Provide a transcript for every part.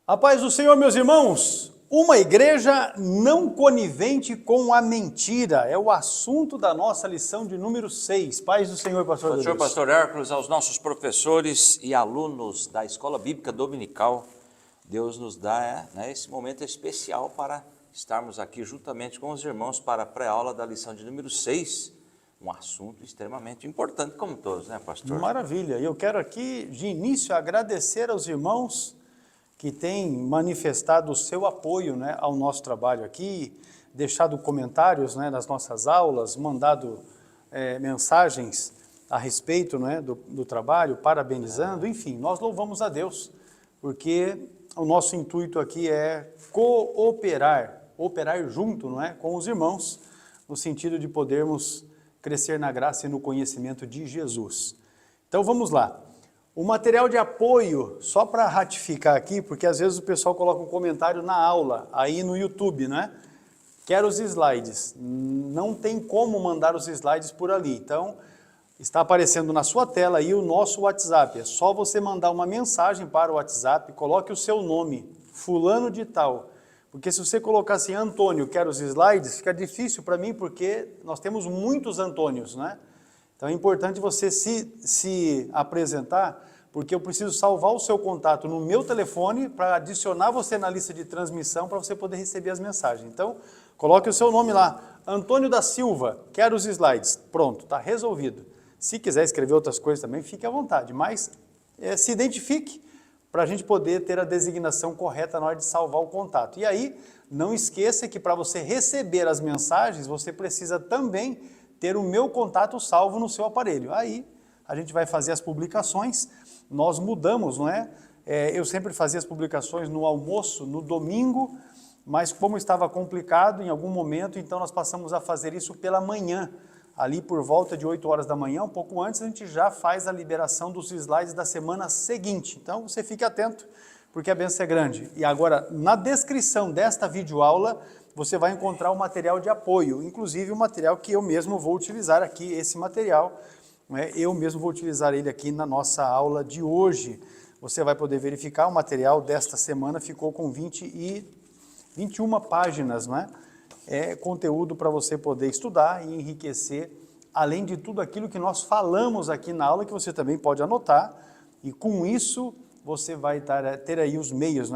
A paz do Senhor, meus irmãos. Uma igreja não conivente com a mentira é o assunto da nossa lição de número 6. Paz do Senhor, pastor Deus. Senhor pastor Hércules, aos nossos professores e alunos da Escola Bíblica Dominical, Deus nos dá esse momento especial para estarmos aqui juntamente com os irmãos para a pré-aula da lição de número 6, um assunto extremamente importante como todos, né, pastor? Maravilha. E eu quero aqui, de início, agradecer aos irmãos que têm manifestado o seu apoio, ao nosso trabalho aqui, deixado comentários, nas nossas aulas, mandado mensagens a respeito, do trabalho, parabenizando, enfim, nós louvamos a Deus, porque o nosso intuito aqui é cooperar junto, com os irmãos, no sentido de podermos crescer na graça e no conhecimento de Jesus. Então vamos lá. O material de apoio, só para ratificar aqui, porque às vezes o pessoal coloca um comentário na aula, aí no YouTube, Quero os slides. Não tem como mandar os slides por ali. Então, está aparecendo na sua tela aí o nosso WhatsApp. É só você mandar uma mensagem para o WhatsApp, coloque o seu nome, fulano de tal. Porque se você colocar assim, Antônio, quero os slides, fica difícil para mim, porque nós temos muitos Antônios, Então é importante você se apresentar, porque eu preciso salvar o seu contato no meu telefone para adicionar você na lista de transmissão para você poder receber as mensagens. Então, coloque o seu nome lá, Antônio da Silva, quero os slides. Pronto, está resolvido. Se quiser escrever outras coisas também, fique à vontade, mas se identifique para a gente poder ter a designação correta na hora de salvar o contato. E aí, não esqueça que para você receber as mensagens, você precisa também ter o meu contato salvo no seu aparelho. Aí a gente vai fazer as publicações, nós mudamos, eu sempre fazia as publicações no almoço, no domingo, mas como estava complicado em algum momento, então nós passamos a fazer isso pela manhã, ali por volta de 8 horas da manhã, um pouco antes, a gente já faz a liberação dos slides da semana seguinte. Então você fique atento, porque a bênção é grande. E agora, na descrição desta videoaula, você vai encontrar o material de apoio, inclusive o material que eu mesmo vou utilizar aqui, esse material, eu mesmo vou utilizar ele aqui na nossa aula de hoje. Você vai poder verificar, o material desta semana ficou com 21 páginas, É conteúdo para você poder estudar e enriquecer, além de tudo aquilo que nós falamos aqui na aula, que você também pode anotar, e com isso você vai ter aí os meios,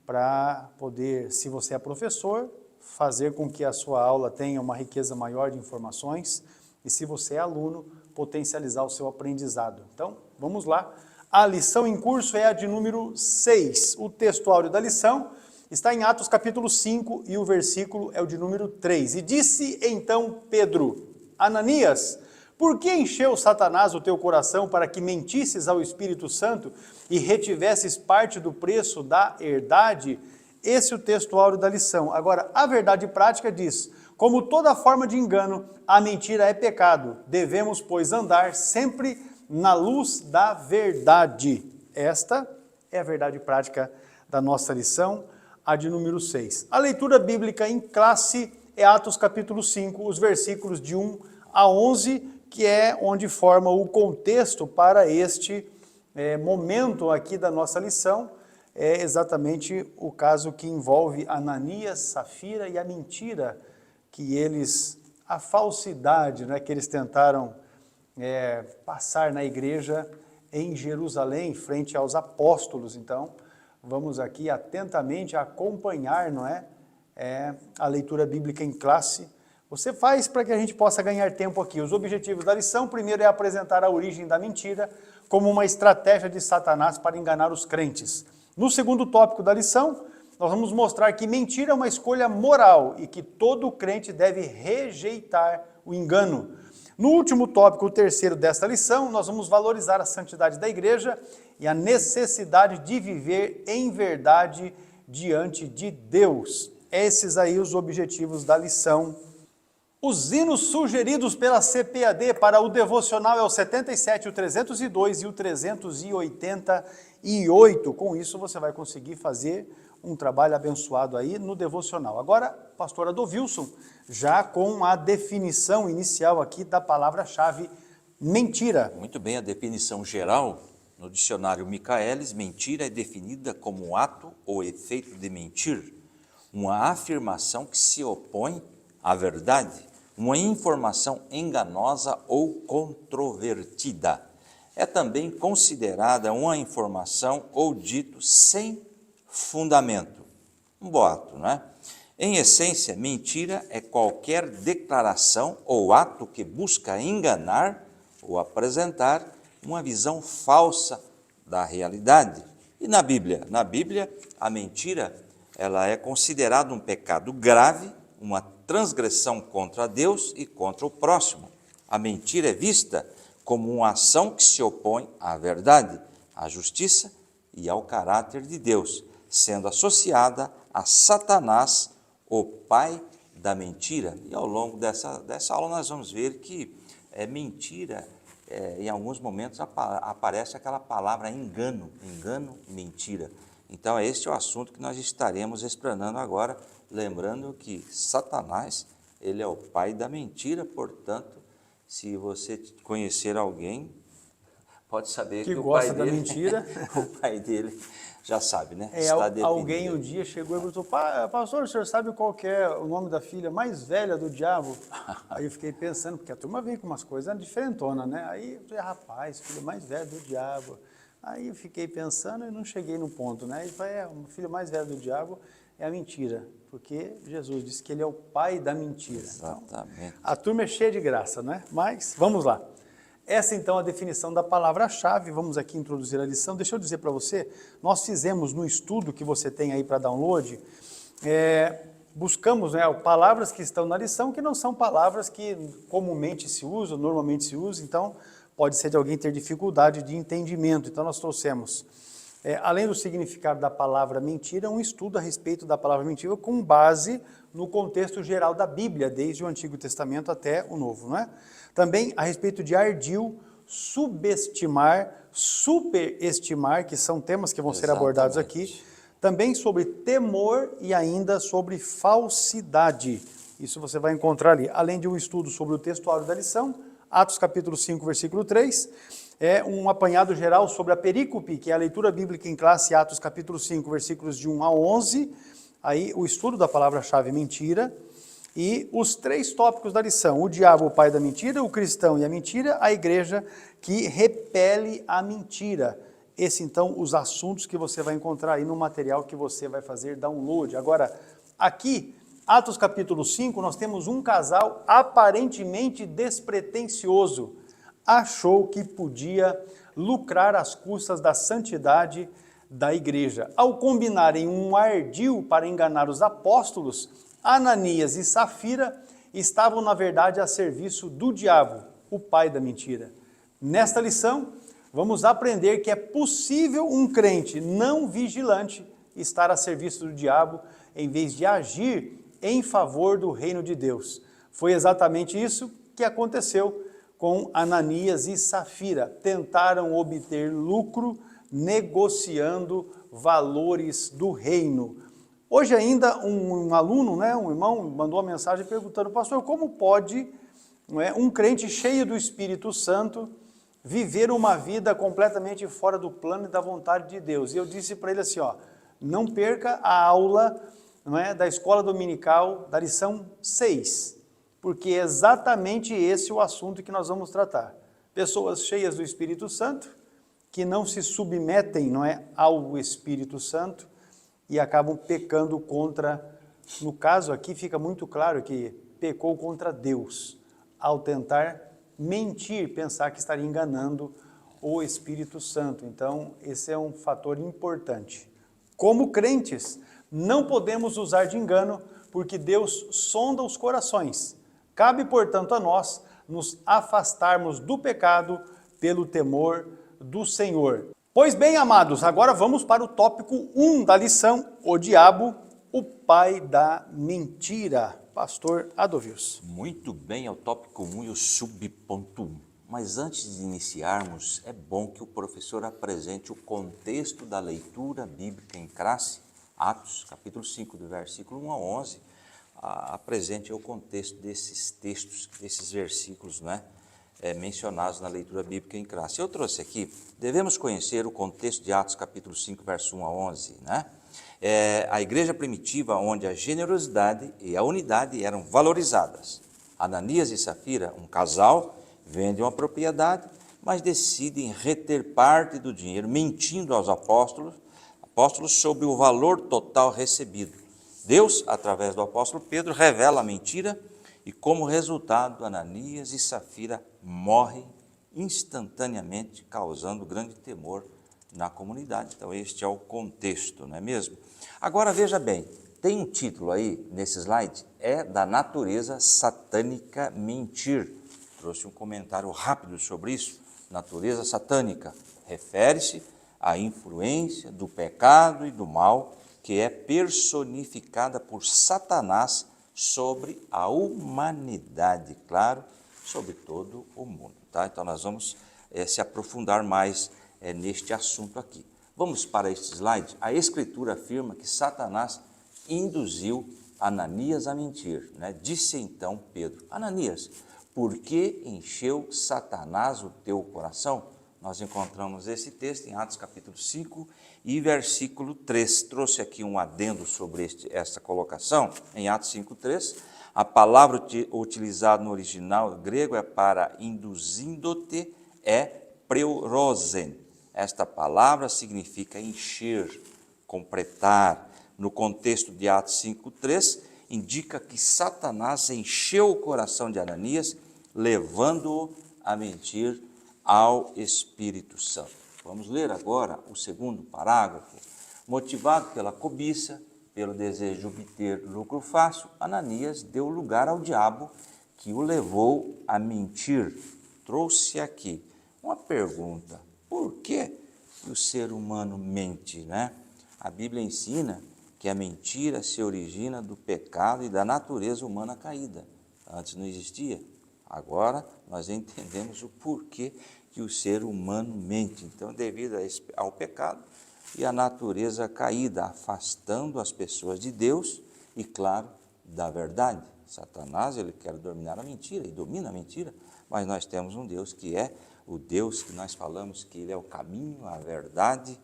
para poder, se você é professor, fazer com que a sua aula tenha uma riqueza maior de informações, e se você é aluno, potencializar o seu aprendizado. Então, vamos lá. A lição em curso é a de número 6. O textuário da lição está em Atos capítulo 5 e o versículo é o de número 3. E disse então Pedro, Ananias, por que encheu Satanás o teu coração para que mentisses ao Espírito Santo e retivesses parte do preço da herdade? Esse é o textuário da lição. Agora, a verdade prática diz, como toda forma de engano, a mentira é pecado. Devemos, pois, andar sempre na luz da verdade. Esta é a verdade prática da nossa lição, a de número 6. A leitura bíblica em classe é Atos capítulo 5, os versículos de 1 a 11, que é onde forma o contexto para este momento aqui da nossa lição. É exatamente o caso que envolve Ananias, Safira e a mentira a falsidade, que eles tentaram passar na igreja em Jerusalém, frente aos apóstolos. Então, vamos aqui atentamente acompanhar, a leitura bíblica em classe. Você faz para que a gente possa ganhar tempo aqui. Os objetivos da lição, primeiro é apresentar a origem da mentira como uma estratégia de Satanás para enganar os crentes. No segundo tópico da lição, nós vamos mostrar que mentira é uma escolha moral e que todo crente deve rejeitar o engano. No último tópico, o terceiro desta lição, nós vamos valorizar a santidade da igreja e a necessidade de viver em verdade diante de Deus. Esses aí os objetivos da lição. Os hinos sugeridos pela CPAD para o devocional é o 77, o 302 e o 388. Com isso você vai conseguir fazer um trabalho abençoado aí no devocional. Agora, pastor Adolfilson, já com a definição inicial aqui da palavra-chave mentira. Muito bem, a definição geral, No dicionário Michaelis, mentira é definida como um ato ou efeito de mentir, uma afirmação que se opõe à verdade, uma informação enganosa ou controvertida. É também considerada uma informação ou dito sem fundamento, um boato, não é? Em essência, mentira é qualquer declaração ou ato que busca enganar ou apresentar uma visão falsa da realidade. E na Bíblia? Na Bíblia, a mentira ela é considerada um pecado grave, uma transgressão contra Deus e contra o próximo. A mentira é vista como uma ação que se opõe à verdade, à justiça e ao caráter de Deus, sendo associada a Satanás, o pai da mentira. E ao longo dessa aula nós vamos ver que mentira, em alguns momentos aparece aquela palavra engano, mentira. Então é este o assunto que nós estaremos explanando agora, lembrando que Satanás, ele é o pai da mentira, portanto, se você conhecer alguém, pode saber que o pai gosta da dele, mentira. o pai dele já sabe, né? Alguém um dia chegou e perguntou: pastor, o senhor sabe qual que é o nome da filha mais velha do diabo? Aí eu fiquei pensando, porque a turma vem com umas coisas diferentonas, né? Aí eu falei: rapaz, filha mais velha do diabo. Aí eu fiquei pensando e não cheguei no ponto, né? Ele falou: o filho mais velho do diabo é a mentira, porque Jesus disse que ele é o pai da mentira. Exatamente. Então, a turma é cheia de graça, né? Mas vamos lá. Essa então é a definição da palavra-chave. Vamos aqui introduzir a lição. Deixa eu dizer para você, nós fizemos no estudo que você tem aí para download, buscamos, né, palavras que estão na lição que não são palavras que comumente se usam, normalmente se usam, então pode ser de alguém ter dificuldade de entendimento. Então nós trouxemos, além do significado da palavra mentira, um estudo a respeito da palavra mentira com base no contexto geral da Bíblia, desde o Antigo Testamento até o Novo, não é? Também a respeito de ardil, subestimar, superestimar, que são temas que vão ser abordados aqui. Também sobre temor e ainda sobre falsidade. Isso você vai encontrar ali. Além de um estudo sobre o textuário da lição, Atos capítulo 5, versículo 3, um apanhado geral sobre a perícope, que é a leitura bíblica em classe, Atos capítulo 5, versículos de 1 a 11, aí o estudo da palavra-chave mentira, e os 3 tópicos da lição: o diabo, o pai da mentira, o cristão e a mentira, a igreja que repele a mentira. Esse, então, os assuntos que você vai encontrar aí no material que você vai fazer download. Agora, aqui, Atos capítulo 5, nós temos um casal aparentemente despretensioso. Achou que podia lucrar às custas da santidade da igreja. Ao combinarem um ardil para enganar os apóstolos, Ananias e Safira estavam, na verdade, a serviço do diabo, o pai da mentira. Nesta lição, vamos aprender que é possível um crente não vigilante estar a serviço do diabo, em vez de agir em favor do reino de Deus. Foi exatamente isso que aconteceu com Ananias e Safira. Tentaram obter lucro negociando valores do reino. Hoje ainda um aluno, né, um irmão, mandou uma mensagem perguntando: pastor, como pode, um crente cheio do Espírito Santo viver uma vida completamente fora do plano e da vontade de Deus? E eu disse para ele assim, não perca a aula, da escola dominical da lição 6, porque é exatamente esse o assunto que nós vamos tratar. Pessoas cheias do Espírito Santo, que não se submetem, ao Espírito Santo, e acabam pecando contra, no caso aqui fica muito claro que pecou contra Deus, ao tentar mentir, pensar que estaria enganando o Espírito Santo. Então, esse é um fator importante. Como crentes, não podemos usar de engano, porque Deus sonda os corações. Cabe, portanto, a nós nos afastarmos do pecado pelo temor do Senhor. Pois bem, amados, agora vamos para o tópico 1 da lição: o diabo, o pai da mentira. Pastor Adovilson. Muito bem, é o tópico 1 e o subponto 1. Mas antes de iniciarmos, é bom que o professor apresente o contexto da leitura bíblica em classe, Atos, capítulo 5, do versículo 1 a 11. Apresente o contexto desses textos, desses versículos, mencionados na leitura bíblica em classe. Eu trouxe aqui, devemos conhecer o contexto de Atos capítulo 5, verso 1 a 11, né? A igreja primitiva onde a generosidade e a unidade eram valorizadas. Ananias e Safira, um casal, vendem uma propriedade, mas decidem reter parte do dinheiro, mentindo aos apóstolos sobre o valor total recebido. Deus, através do apóstolo Pedro, revela a mentira e, como resultado, Ananias e Safira morrem instantaneamente, causando grande temor na comunidade. Então, este é o contexto, não é mesmo? Agora, veja bem, tem um título aí nesse slide, é da natureza satânica mentir. Trouxe um comentário rápido sobre isso. Natureza satânica refere-se à influência do pecado e do mal que é personificada por Satanás sobre a humanidade, claro, sobre todo o mundo. Tá? Então, nós vamos se aprofundar mais neste assunto aqui. Vamos para este slide. A Escritura afirma que Satanás induziu Ananias a mentir, né? Disse então Pedro: Ananias, por que encheu Satanás o teu coração? Nós encontramos esse texto em Atos capítulo 5 e versículo 3. Trouxe aqui um adendo sobre esta colocação, em Atos 5:3. A palavra utilizada no original grego é para induzindo-te, é preurosen. Esta palavra significa encher, completar. No contexto de Atos 5:3, indica que Satanás encheu o coração de Ananias, levando-o a mentir ao Espírito Santo. Vamos ler agora o segundo parágrafo. Motivado pela cobiça, pelo desejo de obter lucro fácil, Ananias deu lugar ao diabo, que o levou a mentir. Trouxe aqui uma pergunta: por que o ser humano mente, né? A Bíblia ensina que a mentira se origina do pecado e da natureza humana caída. Antes não existia. Agora nós entendemos o porquê que o ser humano mente. Então, devido ao pecado e à natureza caída, afastando as pessoas de Deus e, claro, da verdade. Satanás, ele quer dominar a mentira e domina a mentira, mas nós temos um Deus que é o Deus que nós falamos que ele é o caminho, a verdade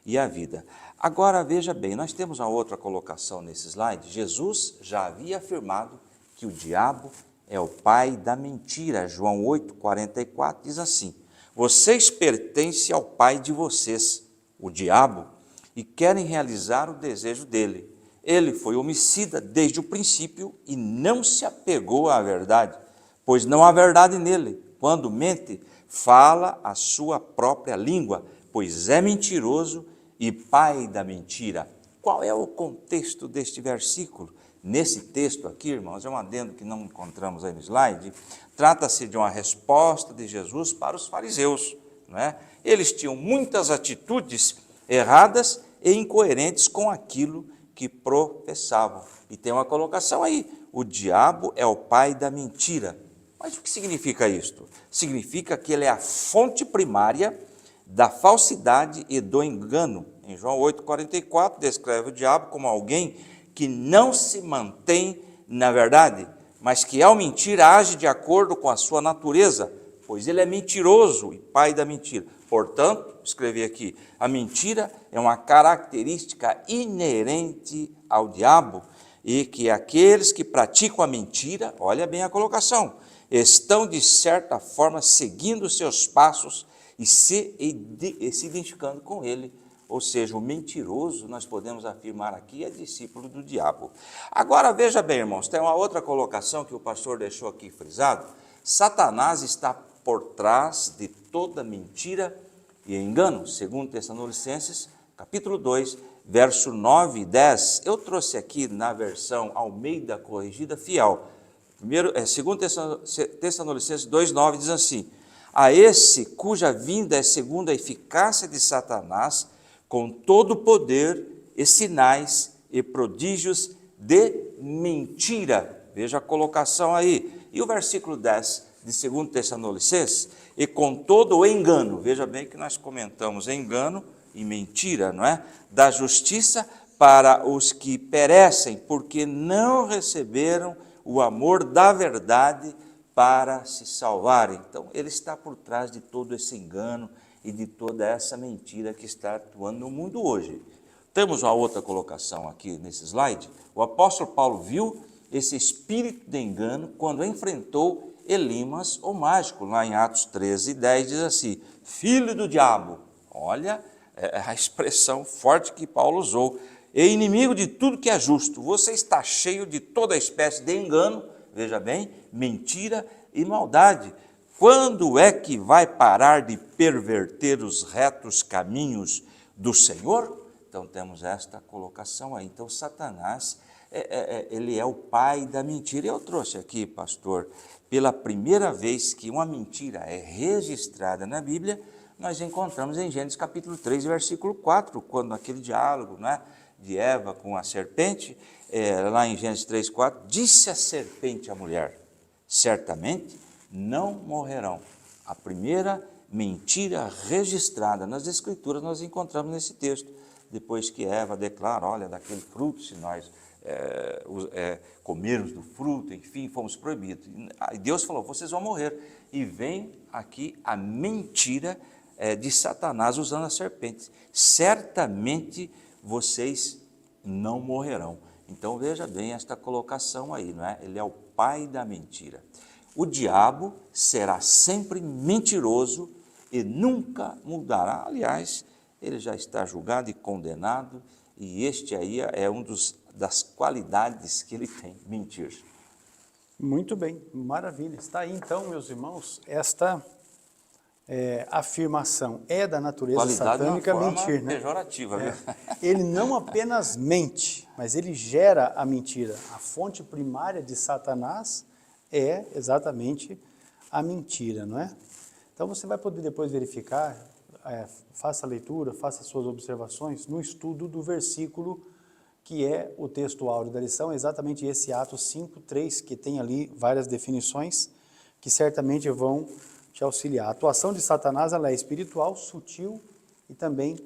e a vida. Agora, veja bem, nós temos uma outra colocação nesse slide. Jesus já havia afirmado que o diabo é o pai da mentira. João 8,44 diz assim: vocês pertencem ao pai de vocês, o diabo, e querem realizar o desejo dele. Ele foi homicida desde o princípio e não se apegou à verdade, pois não há verdade nele. Quando mente, fala a sua própria língua, pois é mentiroso e pai da mentira. Qual é o contexto deste versículo? Nesse texto aqui, irmãos, é um adendo que não encontramos aí no slide. Trata-se de uma resposta de Jesus para os fariseus, não é? Eles tinham muitas atitudes erradas e incoerentes com aquilo que professavam. E tem uma colocação aí: o diabo é o pai da mentira. Mas o que significa isto? Significa que ele é a fonte primária da falsidade e do engano. Em João 8,44, descreve o diabo como alguém que não se mantém na verdade, mas que ao mentir age de acordo com a sua natureza, pois ele é mentiroso e pai da mentira. Portanto, escrevi aqui, a mentira é uma característica inerente ao diabo e que aqueles que praticam a mentira, olha bem a colocação, estão de certa forma seguindo seus passos e se identificando com ele. Ou seja, o mentiroso, nós podemos afirmar aqui, é discípulo do diabo. Agora, veja bem, irmãos, tem uma outra colocação que o pastor deixou aqui frisado. Satanás está por trás de toda mentira e engano, segundo Tessalonicenses, capítulo 2, verso 9 e 10. Eu trouxe aqui na versão Almeida Corrigida Fiel. Primeiro, segundo Tessalonicenses 2,9 diz assim: a esse cuja vinda é segundo a eficácia de Satanás, com todo o poder e sinais e prodígios de mentira. Veja a colocação aí. E o versículo 10 de 2 Tessalonicenses, e com todo o engano, veja bem que nós comentamos engano e mentira, não é? Da justiça para os que perecem, porque não receberam o amor da verdade para se salvarem. Então, ele está por trás de todo esse engano e de toda essa mentira que está atuando no mundo hoje. Temos uma outra colocação aqui nesse slide. O apóstolo Paulo viu esse espírito de engano quando enfrentou Elimas, o mágico, lá em Atos 13:10, diz assim: filho do diabo. Olha a expressão forte que Paulo usou. E inimigo de tudo que é justo. Você está cheio de toda espécie de engano, veja bem, mentira e maldade. Quando é que vai parar de perverter os retos caminhos do Senhor? Então temos esta colocação aí. Então Satanás, ele é o pai da mentira. Eu trouxe aqui, pastor, pela primeira vez que uma mentira é registrada na Bíblia, nós encontramos em Gênesis capítulo 3, versículo 4, quando aquele diálogo, né, de Eva com a serpente, lá em Gênesis 3, 4, disse a serpente à mulher: certamente não morrerão. A primeira mentira registrada nas Escrituras nós encontramos nesse texto, depois que Eva declara: olha, daquele fruto, se nós comermos do fruto, enfim, fomos proibidos. E Deus falou: vocês vão morrer. E vem aqui a mentira de Satanás usando a serpente: certamente vocês não morrerão. Então veja bem esta colocação aí, não é? Ele é o pai da mentira. O diabo será sempre mentiroso e nunca mudará. Aliás, ele já está julgado e condenado, e este aí é das qualidades que ele tem: mentir. Muito bem, maravilha. Está aí então, meus irmãos, esta afirmação é da natureza Qualidade satânica, é uma forma mentir, né? pejorativa, viu? Ele não apenas mente, mas ele gera a mentira. A fonte primária de Satanás é exatamente a mentira, não é? Então você vai poder depois verificar, faça a leitura, faça suas observações no estudo do versículo que é o texto áureo da lição, exatamente esse Atos 5:3, que tem ali várias definições que certamente vão te auxiliar. A atuação de Satanás, ela é espiritual, sutil e também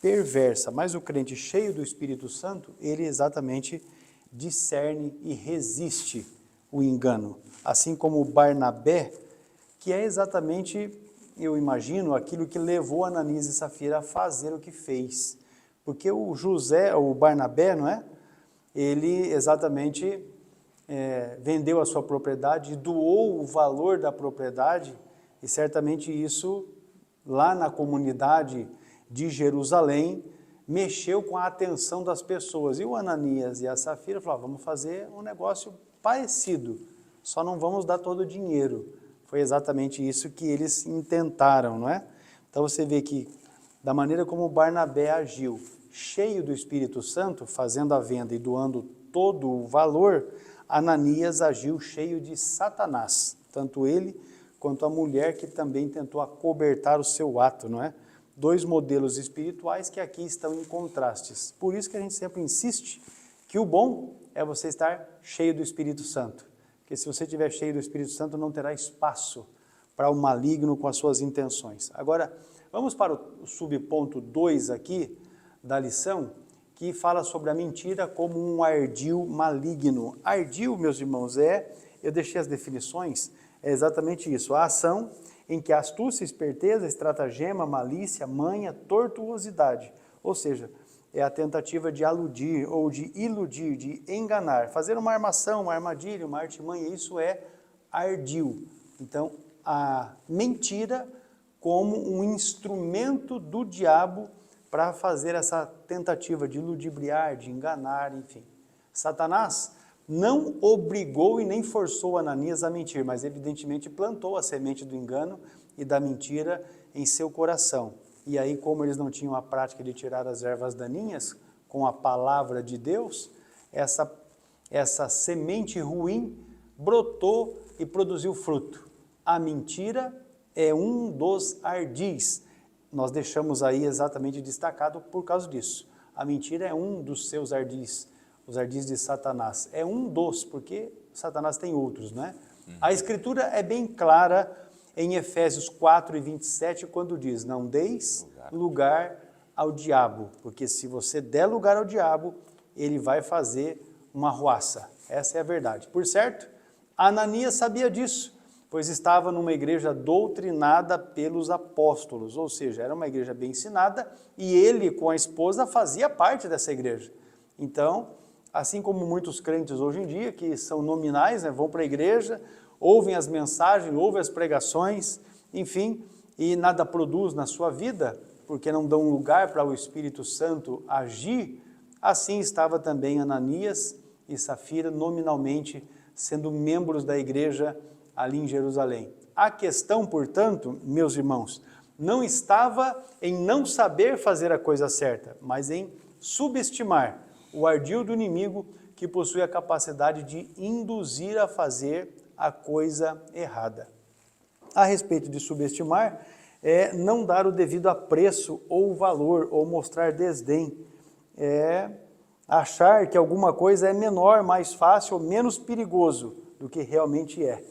perversa, mas o crente cheio do Espírito Santo, ele exatamente discerne e resiste o engano. Assim como Barnabé, que é exatamente, eu imagino, aquilo que levou Ananias e Safira a fazer o que fez. Porque o Barnabé, não é? Ele exatamente vendeu a sua propriedade, doou o valor da propriedade, e certamente isso, lá na comunidade de Jerusalém, mexeu com a atenção das pessoas. E o Ananias e a Safira falaram: vamos fazer um negócio parecido, só não vamos dar todo o dinheiro. Foi exatamente isso que eles intentaram, não é? Então você vê que, da maneira como Barnabé agiu, cheio do Espírito Santo, fazendo a venda e doando todo o valor, Ananias agiu cheio de Satanás, tanto ele quanto a mulher que também tentou acobertar o seu ato, não é? Dois modelos espirituais que aqui estão em contrastes. Por isso que a gente sempre insiste que o bom é você estar cheio do Espírito Santo, porque se você estiver cheio do Espírito Santo, não terá espaço para o maligno com as suas intenções. Agora, vamos para o subponto 2 aqui da lição, que fala sobre a mentira como um ardil maligno. Ardil, meus irmãos, eu deixei as definições, é exatamente isso: a ação em que a astúcia, esperteza, estratagema, malícia, manha, tortuosidade, ou seja, é a tentativa de aludir ou de iludir, de enganar, fazer uma armação, uma armadilha, uma artimanha, isso é ardil. Então, a mentira como um instrumento do diabo para fazer essa tentativa de ludibriar, de enganar, enfim. Satanás não obrigou e nem forçou Ananias a mentir, mas evidentemente plantou a semente do engano e da mentira em seu coração. E aí, como eles não tinham a prática de tirar as ervas daninhas com a palavra de Deus, essa semente ruim brotou e produziu fruto. A mentira é um dos ardis. Nós deixamos aí exatamente destacado por causa disso. A mentira é um dos seus ardis, os ardis de Satanás. É um dos, porque Satanás tem outros, né? A Escritura é bem clara em Efésios 4:27, quando diz: não deis lugar ao diabo, porque se você der lugar ao diabo, ele vai fazer uma ruaça. Essa é a verdade. Por certo, Ananias sabia disso, pois estava numa igreja doutrinada pelos apóstolos, ou seja, era uma igreja bem ensinada e ele com a esposa fazia parte dessa igreja. Então, assim como muitos crentes hoje em dia, que são nominais, né, vão para a igreja, ouvem as mensagens, ouvem as pregações, enfim, e nada produz na sua vida, porque não dão lugar para o Espírito Santo agir, assim estava também Ananias e Safira nominalmente sendo membros da igreja ali em Jerusalém. A questão, portanto, meus irmãos, não estava em não saber fazer a coisa certa, mas em subestimar o ardil do inimigo que possui a capacidade de induzir a fazer a coisa errada. A respeito de subestimar, é não dar o devido apreço ou valor, ou mostrar desdém. É achar que alguma coisa é menor, mais fácil ou menos perigoso do que realmente é.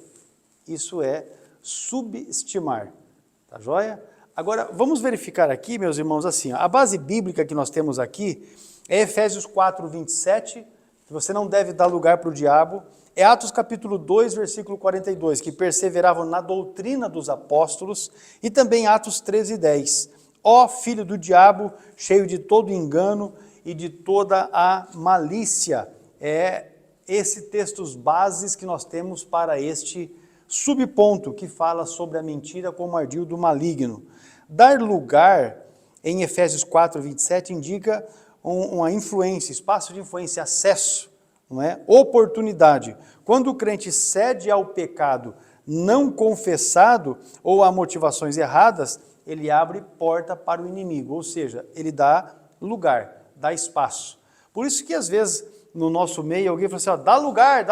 Isso é subestimar, tá joia? Agora, vamos verificar aqui, meus irmãos, assim, a base bíblica que nós temos aqui é Efésios 4, 27, que você não deve dar lugar para o diabo, é Atos capítulo 2, versículo 42, que perseveravam na doutrina dos apóstolos, e também Atos 13, 10. Ó filho do diabo, cheio de todo engano e de toda a malícia. É esse textos bases que nós temos para este subponto que fala sobre a mentira como ardil do maligno. Dar lugar, em Efésios 4, 27, indica uma influência, espaço de influência, acesso, não é? Oportunidade. Quando o crente cede ao pecado não confessado ou a motivações erradas, ele abre porta para o inimigo, ou seja, ele dá lugar, dá espaço. Por isso que às vezes no nosso meio alguém fala assim, ó, dá lugar,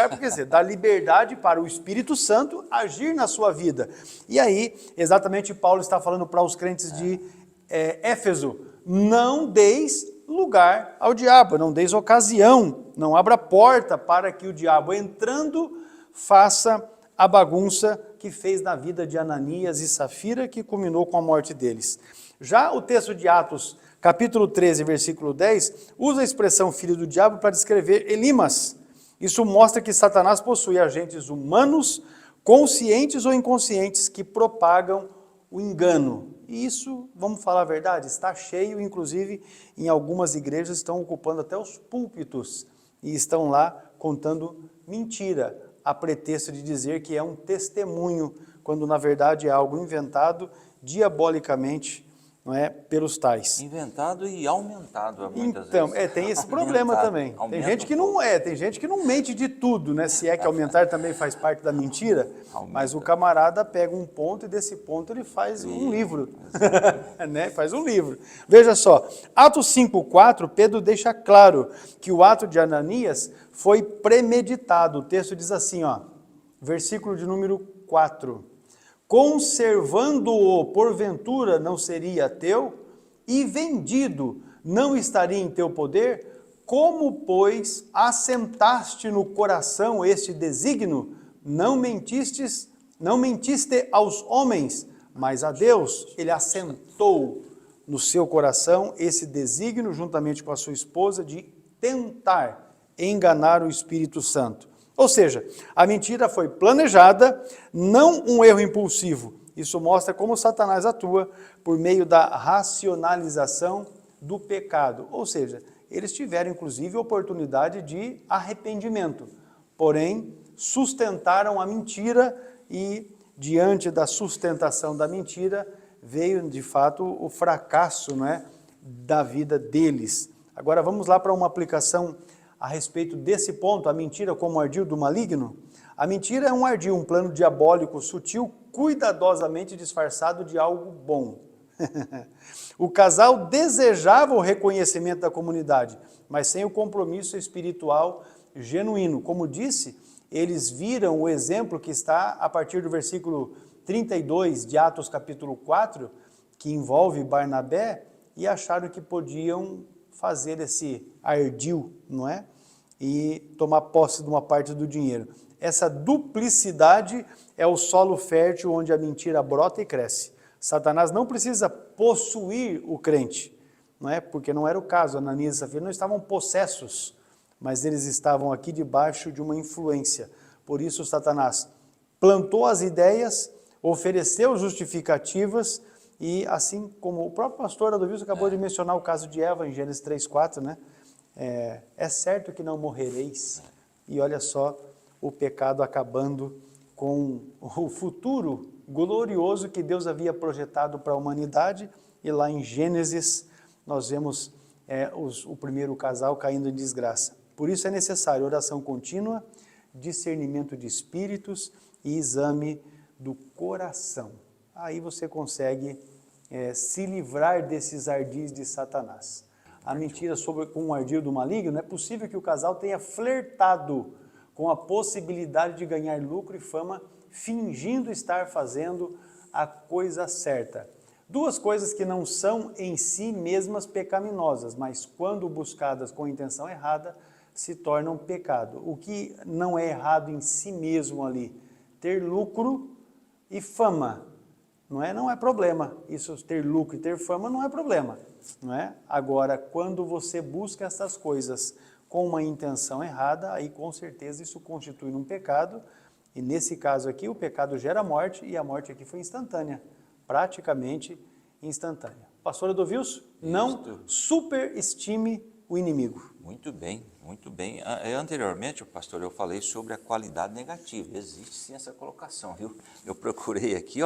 porque dizer, dá liberdade para o Espírito Santo agir na sua vida. E aí, exatamente Paulo está falando para os crentes de Éfeso, não deis lugar ao diabo, não deis ocasião, não abra porta para que o diabo entrando faça a bagunça que fez na vida de Ananias e Safira, que culminou com a morte deles. Já o texto de Atos, capítulo 13, versículo 10, usa a expressão filho do diabo para descrever Elimas. Isso mostra que Satanás possui agentes humanos, conscientes ou inconscientes, que propagam o engano. E isso, vamos falar a verdade, está cheio, inclusive em algumas igrejas estão ocupando até os púlpitos e estão lá contando mentira, a pretexto de dizer que é um testemunho, quando na verdade é algo inventado diabolicamente, não é, pelos tais. Inventado e aumentado muitas então, vezes. Tem esse problema também. Tem gente que não tem gente que não mente de tudo, né? Se é que aumentar também faz parte da mentira, mas o camarada pega um ponto e desse ponto ele faz um livro, né? Faz um livro. Veja só, Atos 5:4, Pedro deixa claro que o ato de Ananias foi premeditado. O texto diz assim, ó, versículo de número 4. Conservando-o porventura não seria teu, e vendido não estaria em teu poder? Como, pois, assentaste no coração este desígnio? Não mentiste aos homens, mas a Deus. Ele assentou no seu coração esse desígnio, juntamente com a sua esposa, de tentar enganar o Espírito Santo. Ou seja, a mentira foi planejada, não um erro impulsivo. Isso mostra como Satanás atua por meio da racionalização do pecado. Ou seja, eles tiveram inclusive oportunidade de arrependimento, porém sustentaram a mentira e diante da sustentação da mentira veio de fato o fracasso, não é, da vida deles. Agora vamos lá para uma aplicação a respeito desse ponto, a mentira como ardil do maligno. A mentira é um ardil, um plano diabólico sutil, cuidadosamente disfarçado de algo bom. O casal desejava o reconhecimento da comunidade, mas sem o compromisso espiritual genuíno. Como disse, eles viram o exemplo que está a partir do versículo 32 de Atos capítulo 4, que envolve Barnabé, e acharam que podiam fazer esse ardil, não é? E tomar posse de uma parte do dinheiro. Essa duplicidade é o solo fértil onde a mentira brota e cresce. Satanás não precisa possuir o crente, não é? Porque não era o caso. Ananias e Safira não estavam possessos, mas eles estavam aqui debaixo de uma influência. Por isso Satanás plantou as ideias, ofereceu justificativas, e assim como o próprio pastor Adilson acabou de mencionar o caso de Eva em Gênesis 3:4, né? É certo que não morrereis. E olha só o pecado acabando com o futuro glorioso que Deus havia projetado para a humanidade, e lá em Gênesis nós vemos o primeiro casal caindo em desgraça. Por isso é necessário oração contínua, discernimento de espíritos e exame do coração. Aí você consegue se livrar desses ardis de Satanás. A mentira com o ardil do maligno, é possível que o casal tenha flertado com a possibilidade de ganhar lucro e fama, fingindo estar fazendo a coisa certa. Duas coisas que não são em si mesmas pecaminosas, mas quando buscadas com a intenção errada, se tornam pecado. O que não é errado em si mesmo ali? Ter lucro e fama. Não é problema. Isso, ter lucro e ter fama, não é problema. Não é? Agora, quando você busca essas coisas com uma intenção errada, aí com certeza isso constitui um pecado, e nesse caso aqui o pecado gera morte, e a morte aqui foi instantânea, praticamente instantânea. Pastor Adilson, não superestime o inimigo. Muito bem, muito bem. Anteriormente, pastor, eu falei sobre a qualidade negativa. Existe sim essa colocação, viu? Eu procurei aqui,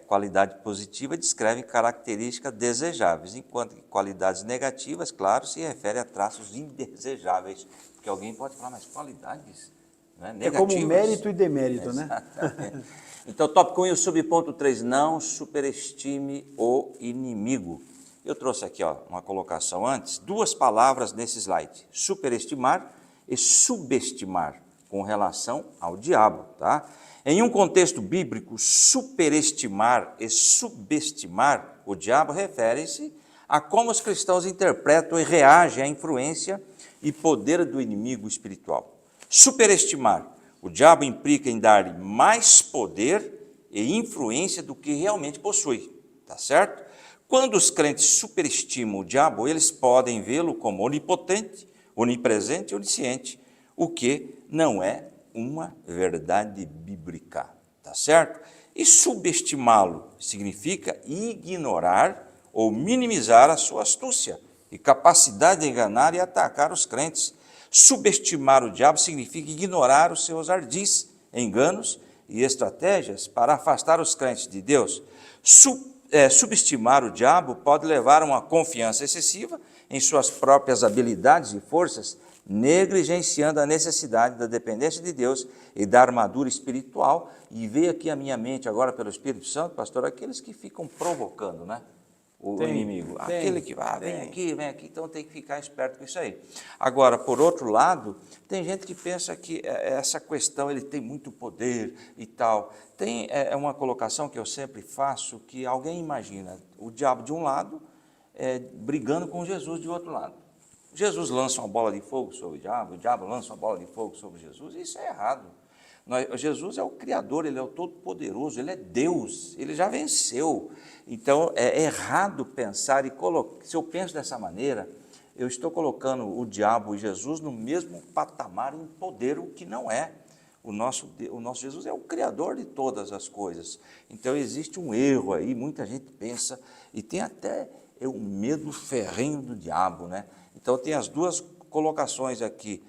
qualidade positiva descreve características desejáveis, enquanto que qualidades negativas, claro, se refere a traços indesejáveis. Porque alguém pode falar, mas qualidades negativas. É como mérito e demérito, né? Exatamente. Então, tópico 1, subponto 3, não superestime o inimigo. Eu trouxe aqui uma colocação antes, duas palavras nesse slide, superestimar e subestimar, com relação ao diabo, tá? Em um contexto bíblico, superestimar e subestimar o diabo refere-se a como os cristãos interpretam e reagem à influência e poder do inimigo espiritual. Superestimar o diabo implica em dar mais poder e influência do que realmente possui, tá certo? Quando os crentes superestimam o diabo, eles podem vê-lo como onipotente, onipresente e onisciente, o que não é uma verdade bíblica, tá certo? E subestimá-lo significa ignorar ou minimizar a sua astúcia e capacidade de enganar e atacar os crentes. Subestimar o diabo significa ignorar os seus ardis, enganos e estratégias para afastar os crentes de Deus. Subestimar o diabo pode levar a uma confiança excessiva em suas próprias habilidades e forças, negligenciando a necessidade da dependência de Deus e da armadura espiritual. E veio aqui a minha mente agora pelo Espírito Santo, pastor, aqueles que ficam provocando, né? O inimigo, aquele que vem aqui, então tem que ficar esperto com isso aí. Agora, por outro lado, tem gente que pensa que essa questão, ele tem muito poder e tal. Tem uma colocação que eu sempre faço, que alguém imagina o diabo de um lado, brigando com Jesus de outro lado. Jesus lança uma bola de fogo sobre o diabo lança uma bola de fogo sobre Jesus, isso é errado. Jesus é o Criador, Ele é o Todo-Poderoso, Ele é Deus, Ele já venceu. Então, é errado pensar se eu penso dessa maneira, eu estou colocando o diabo e Jesus no mesmo patamar em poder, o que não é. O nosso Jesus é o Criador de todas as coisas. Então, existe um erro aí, muita gente pensa, e tem até o medo ferrenho do diabo, né? Então, tem as duas colocações aqui.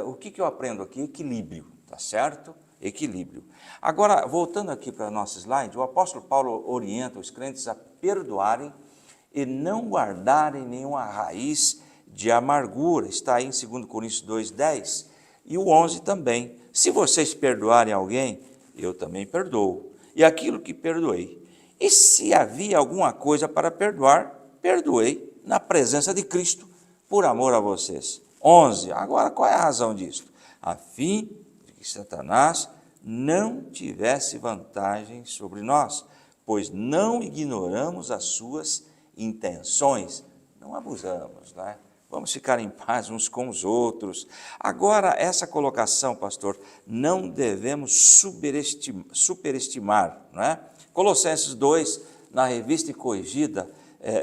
O que eu aprendo aqui? Equilíbrio. Tá certo? Equilíbrio. Agora, voltando aqui para o nosso slide, o apóstolo Paulo orienta os crentes a perdoarem e não guardarem nenhuma raiz de amargura. Está aí em 2 Coríntios 2:10 e o 11 também. Se vocês perdoarem alguém, eu também perdoo. E aquilo que perdoei. E se havia alguma coisa para perdoar, perdoei na presença de Cristo, por amor a vocês. 11. Agora, qual é a razão disso? A fim que Satanás não tivesse vantagem sobre nós, pois não ignoramos as suas intenções, não abusamos, né? Vamos ficar em paz uns com os outros. Agora, essa colocação, pastor, não devemos superestimar, né? Colossenses 2, na revista e corrigida,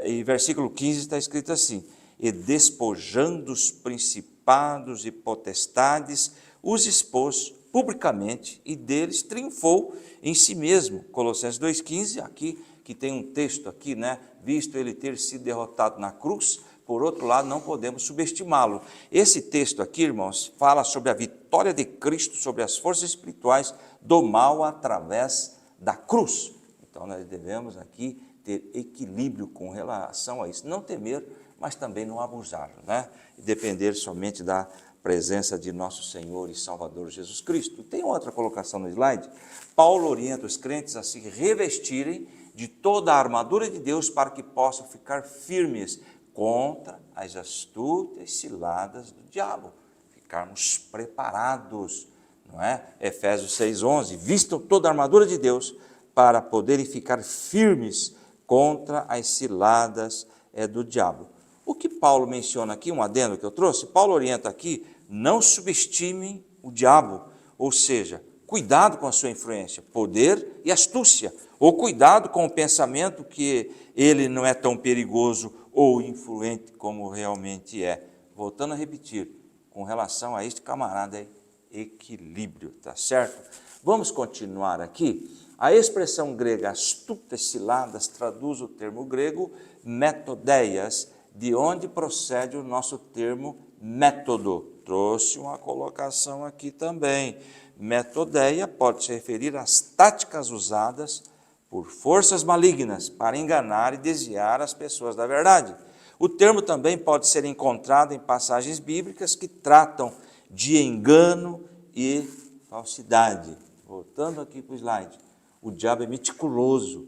em versículo 15 está escrito assim, e despojando os principados e potestades, os expôs publicamente e deles triunfou em si mesmo. Colossenses 2,15, aqui, que tem um texto aqui, né? Visto ele ter sido derrotado na cruz, por outro lado, não podemos subestimá-lo. Esse texto aqui, irmãos, fala sobre a vitória de Cristo sobre as forças espirituais do mal através da cruz. Então, nós devemos aqui ter equilíbrio com relação a isso. Não temer, mas também não abusar, né? E depender somente da presença de nosso Senhor e Salvador Jesus Cristo. Tem outra colocação no slide. Paulo orienta os crentes a se revestirem de toda a armadura de Deus para que possam ficar firmes contra as astúcias ciladas do diabo. Ficarmos preparados, não é? Efésios 6,11, vistam toda a armadura de Deus para poderem ficar firmes contra as ciladas do diabo. O que Paulo menciona aqui, um adendo que eu trouxe, Paulo orienta aqui, não subestimem o diabo, ou seja, cuidado com a sua influência, poder e astúcia, ou cuidado com o pensamento que ele não é tão perigoso ou influente como realmente é. Voltando a repetir, com relação a este camarada é equilíbrio, tá certo? Vamos continuar aqui. A expressão grega astutas ciladas traduz o termo grego metodeias, de onde procede o nosso termo método. Trouxe uma colocação aqui também. Metodeia pode se referir às táticas usadas por forças malignas para enganar e desviar as pessoas da verdade. O termo também pode ser encontrado em passagens bíblicas que tratam de engano e falsidade. Voltando aqui para o slide. O diabo é meticuloso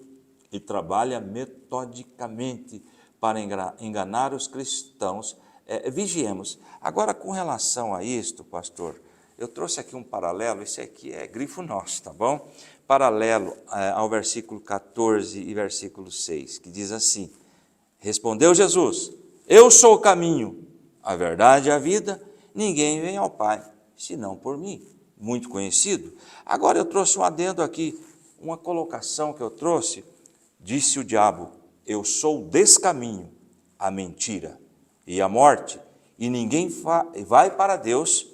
e trabalha metodicamente para enganar os cristãos. Vigiemos. Agora, com relação a isto, pastor, eu trouxe aqui um paralelo, esse aqui é grifo nosso, tá bom? Paralelo ao versículo 14 e versículo 6, que diz assim, respondeu Jesus, eu sou o caminho, a verdade e a vida, ninguém vem ao Pai, senão por mim. Muito conhecido. Agora eu trouxe um adendo aqui, uma colocação que eu trouxe, disse o diabo, eu sou o descaminho, a mentira e a morte, e ninguém vai para Deus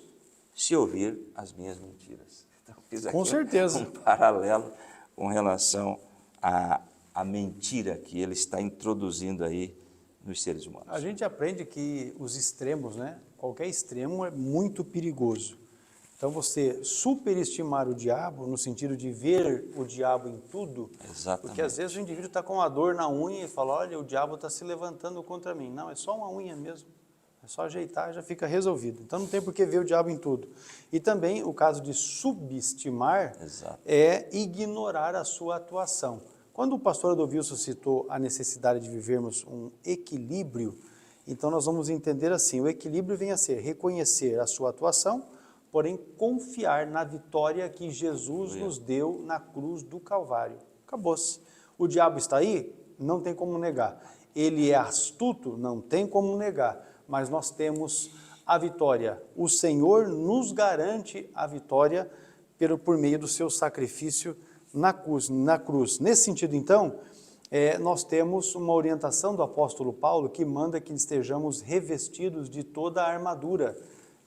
se ouvir as minhas mentiras. Então, fiz aqui com certeza um paralelo com relação à mentira que ele está introduzindo aí nos seres humanos. A gente aprende que os extremos, né? Qualquer extremo é muito perigoso. Então, você superestimar o diabo, no sentido de ver o diabo em tudo, Exatamente. Porque às vezes o indivíduo está com uma dor na unha e fala, olha, o diabo está se levantando contra mim. Não, é só uma unha mesmo, é só ajeitar e já fica resolvido. Então, não tem por que ver o diabo em tudo. E também o caso de subestimar é ignorar a sua atuação. Quando o pastor Adolvilson citou a necessidade de vivermos um equilíbrio, então nós vamos entender assim, o equilíbrio vem a ser reconhecer a sua atuação, porém confiar na vitória que Jesus nos deu na cruz do Calvário. Acabou-se. O diabo está aí? Não tem como negar. Ele é astuto? Não tem como negar. Mas nós temos a vitória. O Senhor nos garante a vitória por meio do seu sacrifício na cruz. Nesse sentido, então, nós temos uma orientação do apóstolo Paulo que manda que estejamos revestidos de toda a armadura.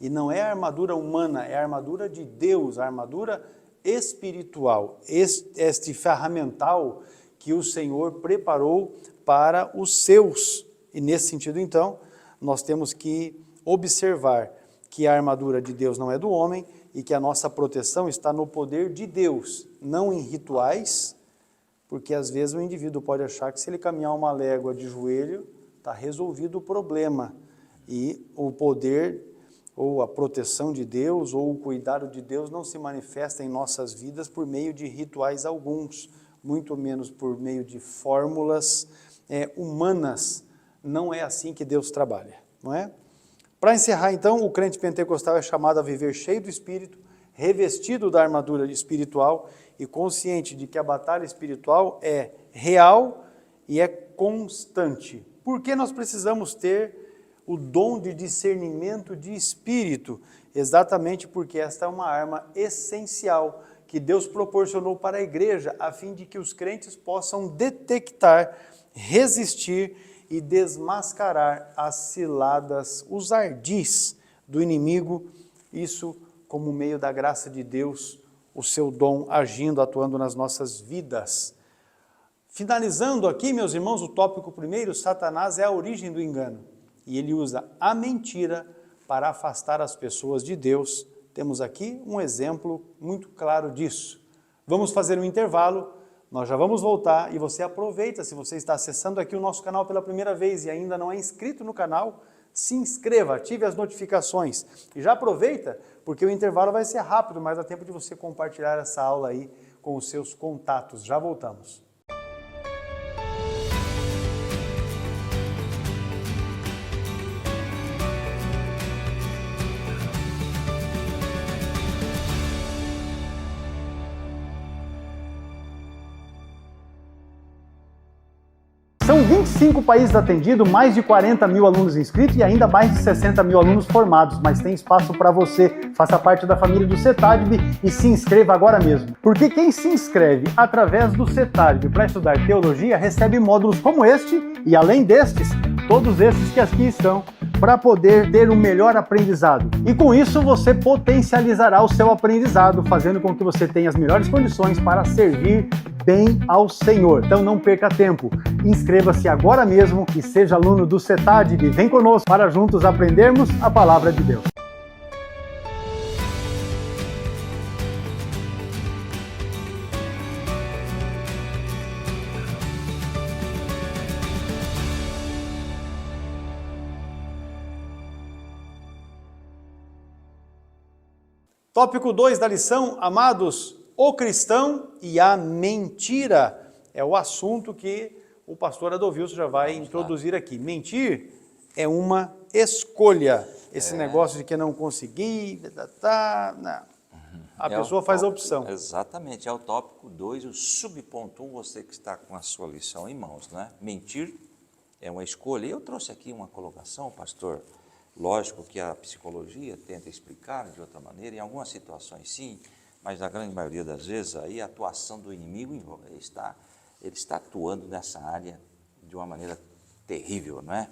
E não é a armadura humana, é a armadura de Deus, a armadura espiritual, este ferramental que o Senhor preparou para os seus. E nesse sentido, então, nós temos que observar que a armadura de Deus não é do homem e que a nossa proteção está no poder de Deus, não em rituais, porque às vezes o indivíduo pode achar que se ele caminhar uma légua de joelho, está resolvido o problema. E o poder ou a proteção de Deus, ou o cuidado de Deus não se manifesta em nossas vidas por meio de rituais alguns, muito menos por meio de fórmulas humanas. Não é assim que Deus trabalha, não é? Para encerrar, então, o crente pentecostal é chamado a viver cheio do Espírito, revestido da armadura espiritual e consciente de que a batalha espiritual é real e é constante. Por que nós precisamos ter o dom de discernimento de espírito? Exatamente porque esta é uma arma essencial que Deus proporcionou para a igreja, a fim de que os crentes possam detectar, resistir e desmascarar as ciladas, os ardis do inimigo, isso como meio da graça de Deus, o seu dom agindo, atuando nas nossas vidas. Finalizando aqui, meus irmãos, o tópico primeiro, Satanás é a origem do engano. E ele usa a mentira para afastar as pessoas de Deus. Temos aqui um exemplo muito claro disso. Vamos fazer um intervalo, nós já vamos voltar e você aproveita, se você está acessando aqui o nosso canal pela primeira vez e ainda não é inscrito no canal, se inscreva, ative as notificações e já aproveita, porque o intervalo vai ser rápido, mas dá tempo de você compartilhar essa aula aí com os seus contatos. Já voltamos. São 25 países atendidos, mais de 40 mil alunos inscritos e ainda mais de 60 mil alunos formados, mas tem espaço para você. Faça parte da família do CETADB e se inscreva agora mesmo. Porque quem se inscreve através do CETADB para estudar teologia recebe módulos como este e, além destes, todos esses que aqui estão, para poder ter um melhor aprendizado. E com isso você potencializará o seu aprendizado, fazendo com que você tenha as melhores condições para servir bem ao Senhor. Então não perca tempo. Inscreva-se agora mesmo e seja aluno do CETADB. Vem conosco para juntos aprendermos a palavra de Deus. Tópico 2 da lição, amados, o cristão e a mentira. É o assunto que o pastor Adolvilson já vai introduzir aqui. Mentir é uma escolha. Esse negócio de que não consegui, não. A pessoa faz a opção. Exatamente, é o tópico 2, o subponto 1, você que está com a sua lição em mãos, né? Mentir é uma escolha. Eu trouxe aqui uma colocação, pastor. Lógico que a psicologia tenta explicar de outra maneira, em algumas situações sim, mas na grande maioria das vezes aí a atuação do inimigo ele está atuando nessa área de uma maneira terrível, não é?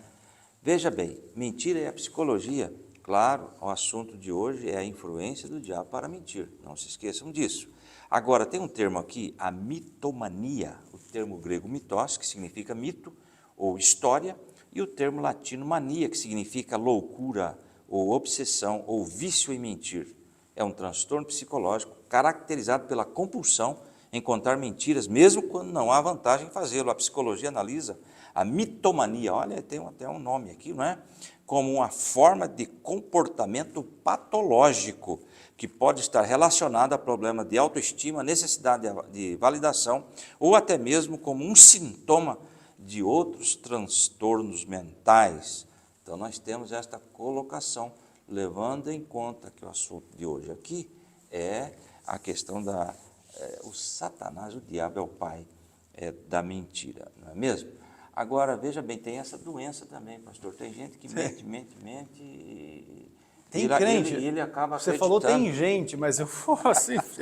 Veja bem, mentira é a psicologia. Claro, o assunto de hoje é a influência do diabo para mentir, não se esqueçam disso. Agora, tem um termo aqui, a mitomania, o termo grego mitos, que significa mito ou história, e o termo latino mania, que significa loucura, ou obsessão, ou vício em mentir. É um transtorno psicológico caracterizado pela compulsão em contar mentiras, mesmo quando não há vantagem em fazê-lo. A psicologia analisa a mitomania, olha, tem até um nome aqui, não é? Como uma forma de comportamento patológico, que pode estar relacionada a problema de autoestima, necessidade de validação, ou até mesmo como um sintoma de outros transtornos mentais. Então nós temos esta colocação, levando em conta que o assunto de hoje aqui é a questão o Satanás, o diabo é o pai da mentira, não é mesmo? Agora, veja bem, tem essa doença também, pastor, tem gente que mente e tem crente, ele acaba você acreditando. falou tem gente, mas eu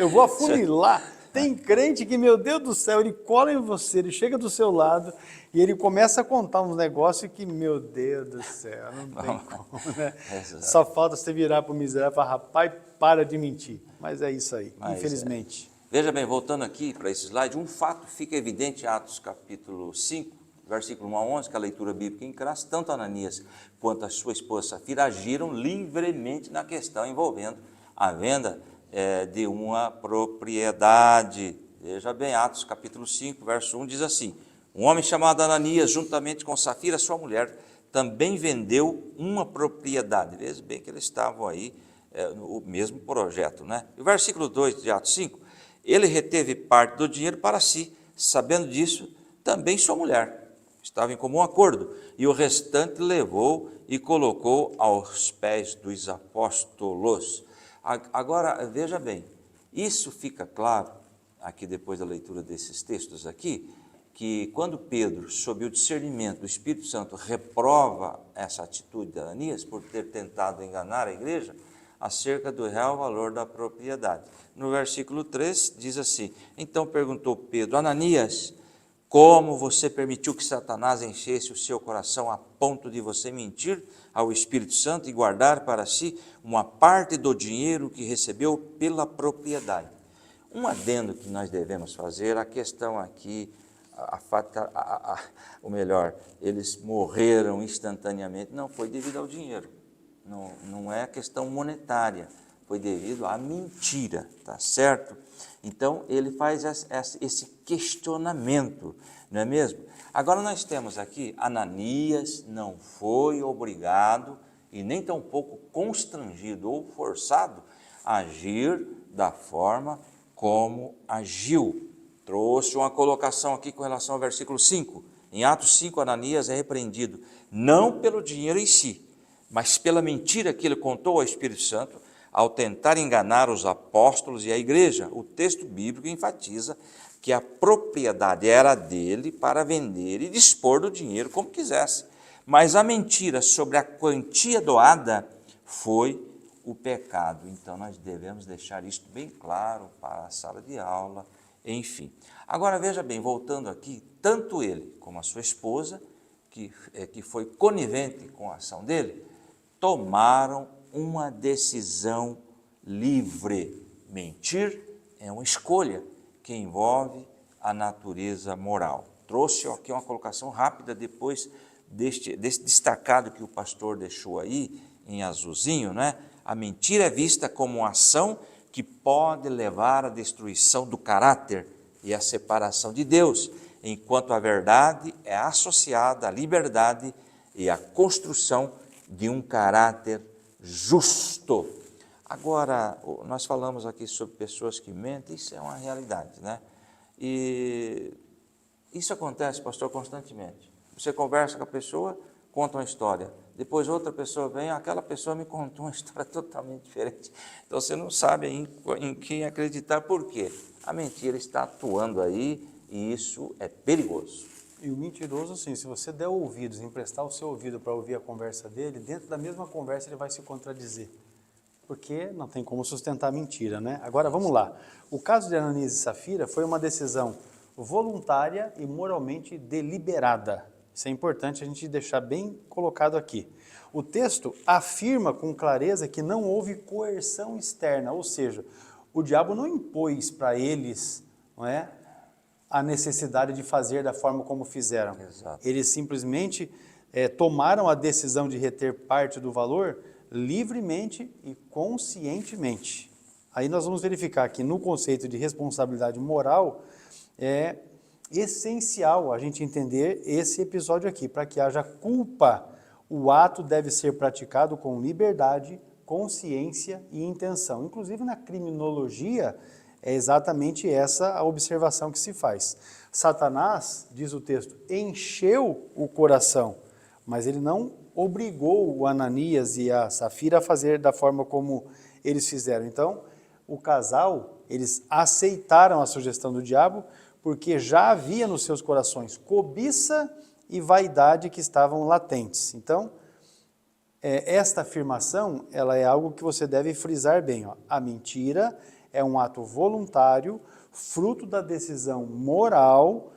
vou afunilar. Tem crente que, meu Deus do céu, ele cola em você, ele chega do seu lado e ele começa a contar uns negócios que, meu Deus do céu, não tem como, né? Só falta você virar para o miserável e falar, rapaz, para de mentir. Mas é isso aí, infelizmente. Veja bem, voltando aqui para esse slide, um fato fica evidente em Atos capítulo 5, versículo 1 a 11, que a leitura bíblica encrassa, tanto Ananias quanto a sua esposa Safira agiram livremente na questão envolvendo a venda de uma propriedade. Veja bem, Atos capítulo 5, verso 1 diz assim: um homem chamado Ananias, juntamente com Safira, sua mulher, também vendeu uma propriedade. Veja bem que eles estavam aí no mesmo projeto, né? E o versículo 2 de Atos 5, ele reteve parte do dinheiro para si, sabendo disso, também sua mulher. Estava em comum acordo, e o restante levou e colocou aos pés dos apóstolos. Agora, veja bem, isso fica claro, aqui depois da leitura desses textos aqui, que quando Pedro, sob o discernimento do Espírito Santo, reprova essa atitude de Ananias por ter tentado enganar a igreja acerca do real valor da propriedade. No versículo 3 diz assim: então perguntou Pedro, Ananias, Como você permitiu que Satanás enchesse o seu coração a ponto de você mentir ao Espírito Santo e guardar para si uma parte do dinheiro que recebeu pela propriedade? Um adendo que nós devemos fazer, a questão aqui, ou melhor, eles morreram instantaneamente, não foi devido ao dinheiro, não é questão monetária, foi devido à mentira, tá certo? Então, ele faz esse questionamento, não é mesmo? Agora, nós temos aqui, Ananias não foi obrigado e nem tampouco constrangido ou forçado a agir da forma como agiu. Trouxe uma colocação aqui com relação ao versículo 5. Em Atos 5, Ananias é repreendido, não pelo dinheiro em si, mas pela mentira que ele contou ao Espírito Santo, ao tentar enganar os apóstolos e a igreja. O texto bíblico enfatiza que a propriedade era dele para vender e dispor do dinheiro como quisesse. Mas a mentira sobre a quantia doada foi o pecado. Então, nós devemos deixar isto bem claro para a sala de aula, enfim. Agora, veja bem, voltando aqui, tanto ele como a sua esposa, que foi conivente com a ação dele, tomaram uma decisão livre. Mentir é uma escolha que envolve a natureza moral. Trouxe aqui uma colocação rápida depois desse destacado que o pastor deixou aí em azulzinho, né? A mentira é vista como uma ação que pode levar à destruição do caráter e à separação de Deus, enquanto a verdade é associada à liberdade e à construção de um caráter justo. Agora, nós falamos aqui sobre pessoas que mentem, isso é uma realidade, né? E isso acontece, pastor, constantemente. Você conversa com a pessoa, conta uma história, depois outra pessoa vem, aquela pessoa me contou uma história totalmente diferente. Então você não sabe em quem acreditar, por quê? A mentira está atuando aí e isso é perigoso. E o mentiroso, assim, se você der ouvidos, emprestar o seu ouvido para ouvir a conversa dele, dentro da mesma conversa ele vai se contradizer. Porque não tem como sustentar a mentira, né? Agora, vamos lá. O caso de Ananias e Safira foi uma decisão voluntária e moralmente deliberada. Isso é importante a gente deixar bem colocado aqui. O texto afirma com clareza que não houve coerção externa, ou seja, o diabo não impôs para eles, não é, a necessidade de fazer da forma como fizeram. Exato. Eles simplesmente tomaram a decisão de reter parte do valor livremente e conscientemente. Aí nós vamos verificar que no conceito de responsabilidade moral é essencial a gente entender esse episódio aqui. Para que haja culpa, o ato deve ser praticado com liberdade, consciência e intenção. Inclusive na criminologia, é exatamente essa a observação que se faz. Satanás, diz o texto, encheu o coração, mas ele não obrigou o Ananias e a Safira a fazer da forma como eles fizeram. Então, o casal, eles aceitaram a sugestão do diabo, porque já havia nos seus corações cobiça e vaidade que estavam latentes. Então, esta afirmação, ela é algo que você deve frisar bem. Ó. A mentira é um ato voluntário, fruto da decisão moral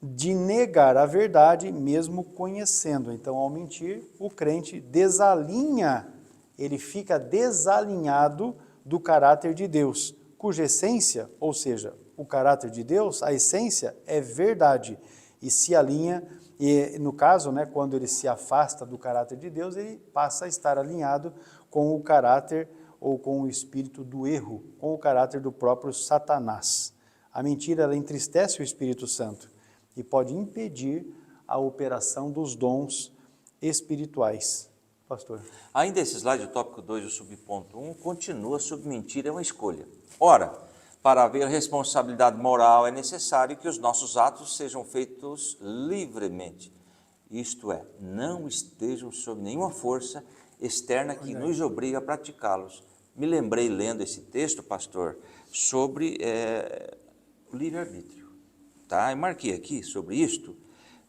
de negar a verdade, mesmo conhecendo. Então, ao mentir, o crente desalinha, ele fica desalinhado do caráter de Deus, cuja essência, ou seja, o caráter de Deus, a essência é verdade, e se alinha, e no caso, né, quando ele se afasta do caráter de Deus, ele passa a estar alinhado com o caráter ou com o espírito do erro, com o caráter do próprio Satanás. A mentira, ela entristece o Espírito Santo e pode impedir a operação dos dons espirituais. Pastor. Ainda esse slide, o tópico 2, o subponto 1, continua sobre mentira é uma escolha. Ora, para haver responsabilidade moral é necessário que os nossos atos sejam feitos livremente. Isto é, não estejam sob nenhuma força externa que nos obriga a praticá-los. Me lembrei, lendo esse texto, pastor, sobre o livre-arbítrio. Tá? Eu marquei aqui sobre isto,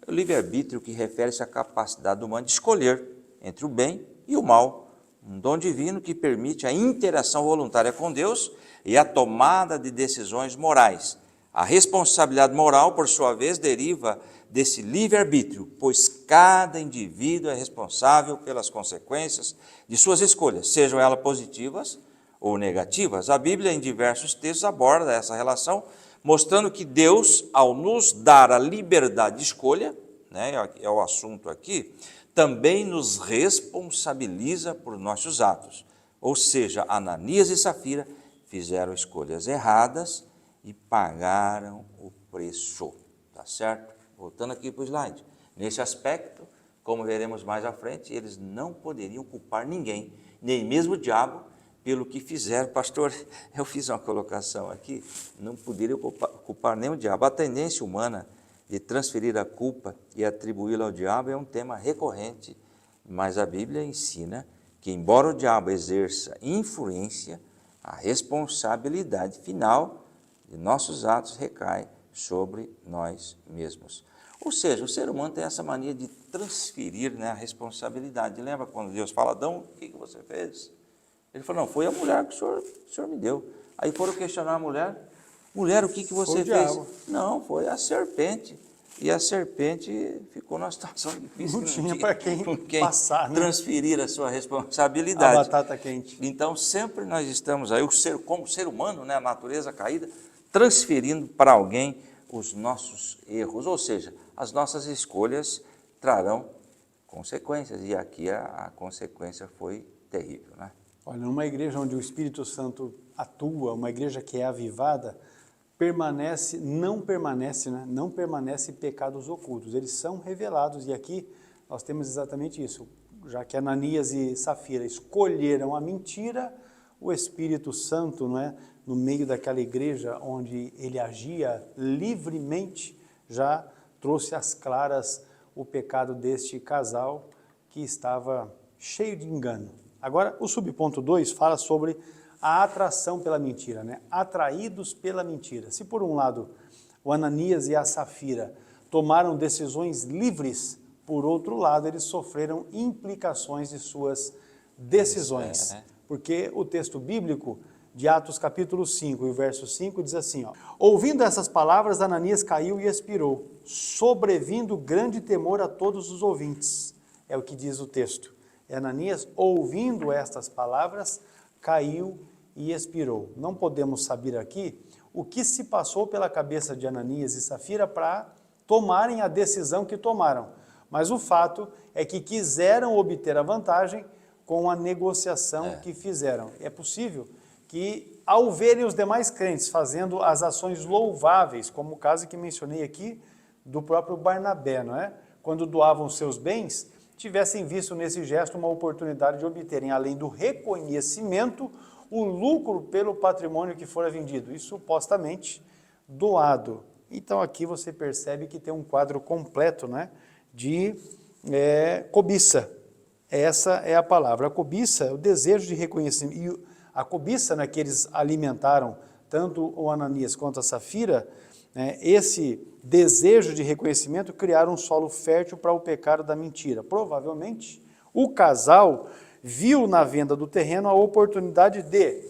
o livre-arbítrio que refere-se à capacidade humana de escolher entre o bem e o mal, um dom divino que permite a interação voluntária com Deus e a tomada de decisões morais, A responsabilidade moral, por sua vez, deriva desse livre-arbítrio, pois cada indivíduo é responsável pelas consequências de suas escolhas, sejam elas positivas ou negativas. A Bíblia, em diversos textos, aborda essa relação, mostrando que Deus, ao nos dar a liberdade de escolha, né, é o assunto aqui, também nos responsabiliza por nossos atos. Ou seja, Ananias e Safira fizeram escolhas erradas e pagaram o preço, tá certo? Voltando aqui para o slide. Nesse aspecto, como veremos mais à frente, eles não poderiam culpar ninguém, nem mesmo o diabo, pelo que fizeram. Pastor, eu fiz uma colocação aqui, não poderiam culpar nem o diabo. A tendência humana de transferir a culpa e atribuí-la ao diabo é um tema recorrente, mas a Bíblia ensina que, embora o diabo exerça influência, a responsabilidade final de nossos atos recai sobre nós mesmos. Ou seja, o ser humano tem essa mania de transferir, né, a responsabilidade. Lembra quando Deus fala, Adão, o que você fez? Ele falou, não, foi a mulher que o senhor me deu. Aí foram questionar a mulher, o que você fez? Diabo. Não, foi a serpente. E a serpente ficou numa situação difícil. Não tinha para quem passar, né? Transferir a sua responsabilidade. A batata quente. Então, sempre nós estamos aí, como ser humano, né, a natureza caída, transferindo para alguém os nossos erros. Ou seja, as nossas escolhas trarão consequências. E aqui a consequência foi terrível, né? Olha, numa igreja onde o Espírito Santo atua, uma igreja que é avivada, não permanece pecados ocultos, eles são revelados, e aqui nós temos exatamente isso, já que Ananias e Safira escolheram a mentira, o Espírito Santo, não é, no meio daquela igreja onde ele agia livremente, já trouxe às claras o pecado deste casal que estava cheio de engano. Agora, o subponto 2 fala sobre a atração pela mentira, né? Atraídos pela mentira. Se por um lado o Ananias e a Safira tomaram decisões livres, por outro lado eles sofreram implicações de suas decisões. Porque o texto bíblico de Atos capítulo 5 e o verso 5 diz assim, ó, ouvindo essas palavras, Ananias caiu e expirou, sobrevindo grande temor a todos os ouvintes. É o que diz o texto. Ananias, ouvindo estas palavras, caiu e expirou. Não podemos saber aqui o que se passou pela cabeça de Ananias e Safira para tomarem a decisão que tomaram. Mas o fato é que quiseram obter a vantagem com a negociação que fizeram. É possível que, ao verem os demais crentes fazendo as ações louváveis, como o caso que mencionei aqui do próprio Barnabé, não é? Quando doavam seus bens, tivessem visto nesse gesto uma oportunidade de obterem, além do reconhecimento, o lucro pelo patrimônio que fora vendido, e supostamente doado. Então aqui você percebe que tem um quadro completo, né, de cobiça. Essa é a palavra. A cobiça, o desejo de reconhecimento, e a cobiça, né, que eles alimentaram, tanto o Ananias quanto a Safira, né, esse desejo de reconhecimento criaram um solo fértil para o pecado da mentira. Provavelmente, o casal viu na venda do terreno a oportunidade de,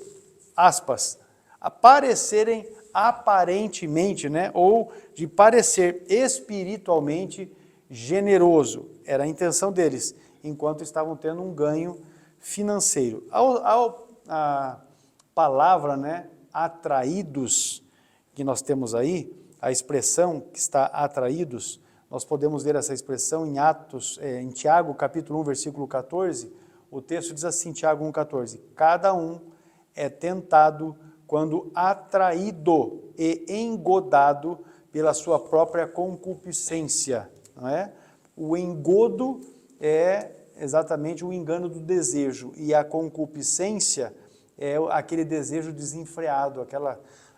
aspas, aparecerem aparentemente, né, ou de parecer espiritualmente generoso. Era a intenção deles, enquanto estavam tendo um ganho financeiro. A palavra, né, atraídos, que nós temos aí, a expressão que está atraídos, nós podemos ver essa expressão em em Tiago, capítulo 1, versículo 14, o texto diz assim, Tiago 1,14, cada um é tentado quando atraído e engodado pela sua própria concupiscência, não é? O engodo é exatamente o engano do desejo, e a concupiscência é aquele desejo desenfreado,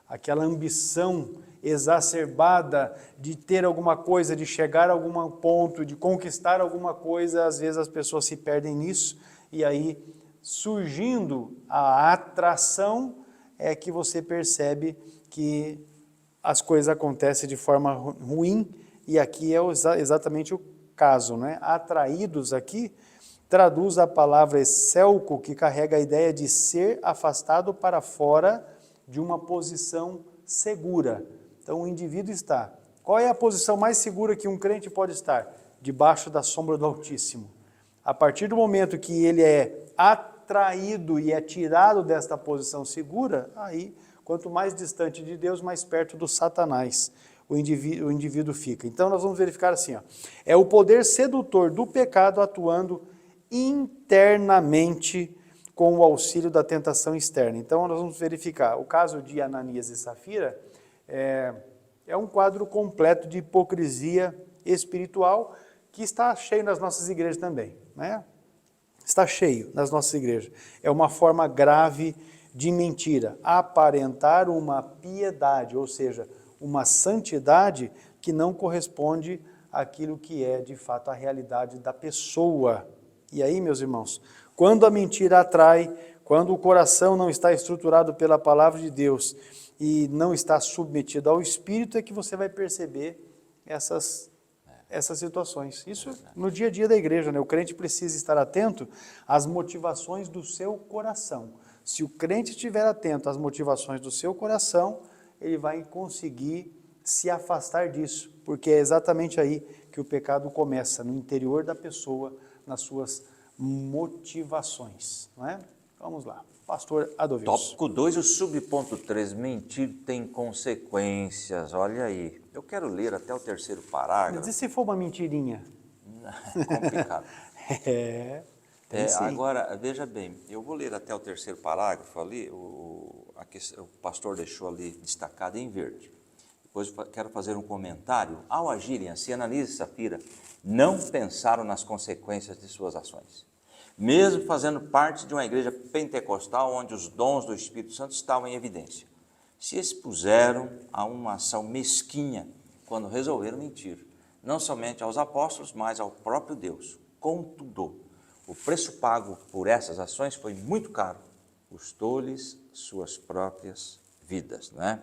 aquela ambição exacerbada de ter alguma coisa, de chegar a algum ponto, de conquistar alguma coisa. Às vezes as pessoas se perdem nisso, e aí, surgindo a atração, é que você percebe que as coisas acontecem de forma ruim, e aqui é exatamente o caso, né? Atraídos aqui traduz a palavra selco, que carrega a ideia de ser afastado para fora de uma posição segura. Então o indivíduo está. Qual é a posição mais segura que um crente pode estar? Debaixo da sombra do Altíssimo. A partir do momento que ele é atraído e é tirado desta posição segura, aí, quanto mais distante de Deus, mais perto do Satanás o indivíduo fica. Então nós vamos verificar assim, ó, é o poder sedutor do pecado atuando internamente com o auxílio da tentação externa. Então nós vamos verificar, o caso de Ananias e Safira é um quadro completo de hipocrisia espiritual que está cheio nas nossas igrejas também, né? Está cheio nas nossas igrejas. É uma forma grave de mentira, aparentar uma piedade, ou seja, uma santidade que não corresponde àquilo que é de fato a realidade da pessoa. E aí, meus irmãos, quando a mentira atrai, quando o coração não está estruturado pela palavra de Deus e não está submetido ao Espírito, é que você vai perceber essas situações. Isso no dia a dia da igreja, né? O crente precisa estar atento às motivações do seu coração. Se o crente estiver atento às motivações do seu coração, ele vai conseguir se afastar disso, porque é exatamente aí que o pecado começa, no interior da pessoa, nas suas motivações, não é? Vamos lá, pastor Adovilson. Tópico 2, o subponto 3, mentir tem consequências, olha aí. Eu quero ler até o terceiro parágrafo. Mas e se for uma mentirinha? Complicado. Sim. Agora, veja bem, eu vou ler até o terceiro parágrafo ali, o pastor deixou ali destacado em verde. Depois quero fazer um comentário. Ao agirem assim, Ananias e Safira não pensaram nas consequências de suas ações. Mesmo fazendo parte de uma igreja pentecostal onde os dons do Espírito Santo estavam em evidência, se expuseram a uma ação mesquinha quando resolveram mentir, não somente aos apóstolos, mas ao próprio Deus. Contudo, o preço pago por essas ações foi muito caro, custou-lhes suas próprias vidas, não é?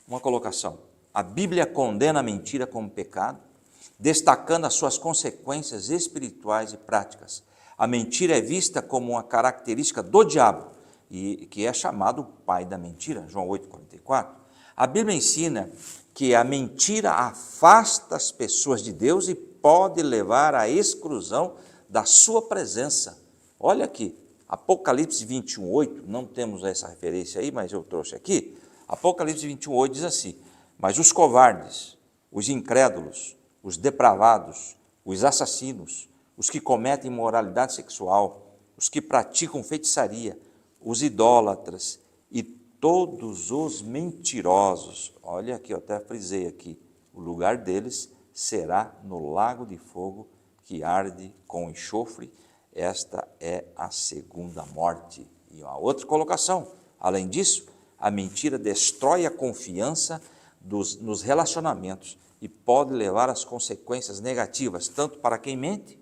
Uma colocação, a Bíblia condena a mentira como pecado, destacando as suas consequências espirituais e práticas. A mentira é vista como uma característica do diabo, e que é chamado o pai da mentira, João 8,44. A Bíblia ensina que a mentira afasta as pessoas de Deus e pode levar à exclusão da sua presença. Olha aqui, Apocalipse 21:8, não temos essa referência aí, mas eu trouxe aqui. Apocalipse 21:8 diz assim, mas os covardes, os incrédulos, os depravados, os assassinos, os que cometem imoralidade sexual, os que praticam feitiçaria, os idólatras e todos os mentirosos, olha aqui, eu até frisei aqui, o lugar deles será no lago de fogo que arde com enxofre, esta é a segunda morte. E uma outra colocação, além disso, a mentira destrói a confiança nos relacionamentos e pode levar às consequências negativas, tanto para quem mente,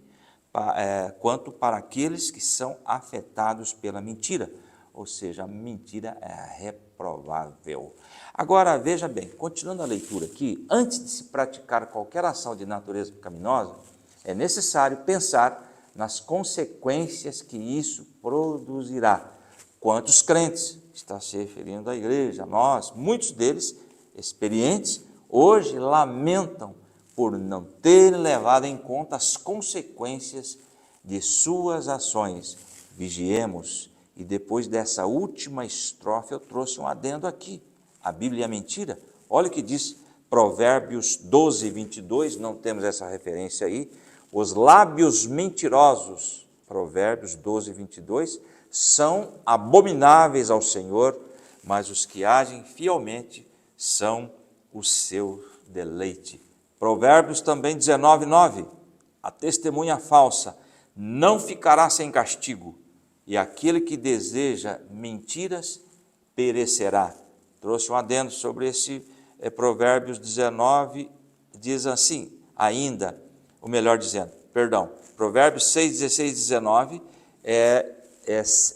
quanto para aqueles que são afetados pela mentira, ou seja, a mentira é reprovável. Agora, veja bem, continuando a leitura aqui, antes de se praticar qualquer ação de natureza pecaminosa, é necessário pensar nas consequências que isso produzirá. Quantos crentes, está se referindo à igreja, a nós, muitos deles, experientes, hoje lamentam por não terem levado em conta as consequências de suas ações. Vigiemos. E depois dessa última estrofe eu trouxe um adendo aqui. A Bíblia é mentira. Olha o que diz Provérbios 12:22, não temos essa referência aí. Os lábios mentirosos, Provérbios 12:22, são abomináveis ao Senhor, mas os que agem fielmente são o seu deleite. Provérbios também 19:9, a testemunha falsa não ficará sem castigo, e aquele que deseja mentiras perecerá. Trouxe um adendo sobre esse Provérbios 19, diz assim, ainda, ou melhor dizendo, perdão, Provérbios 6, 16 e 19,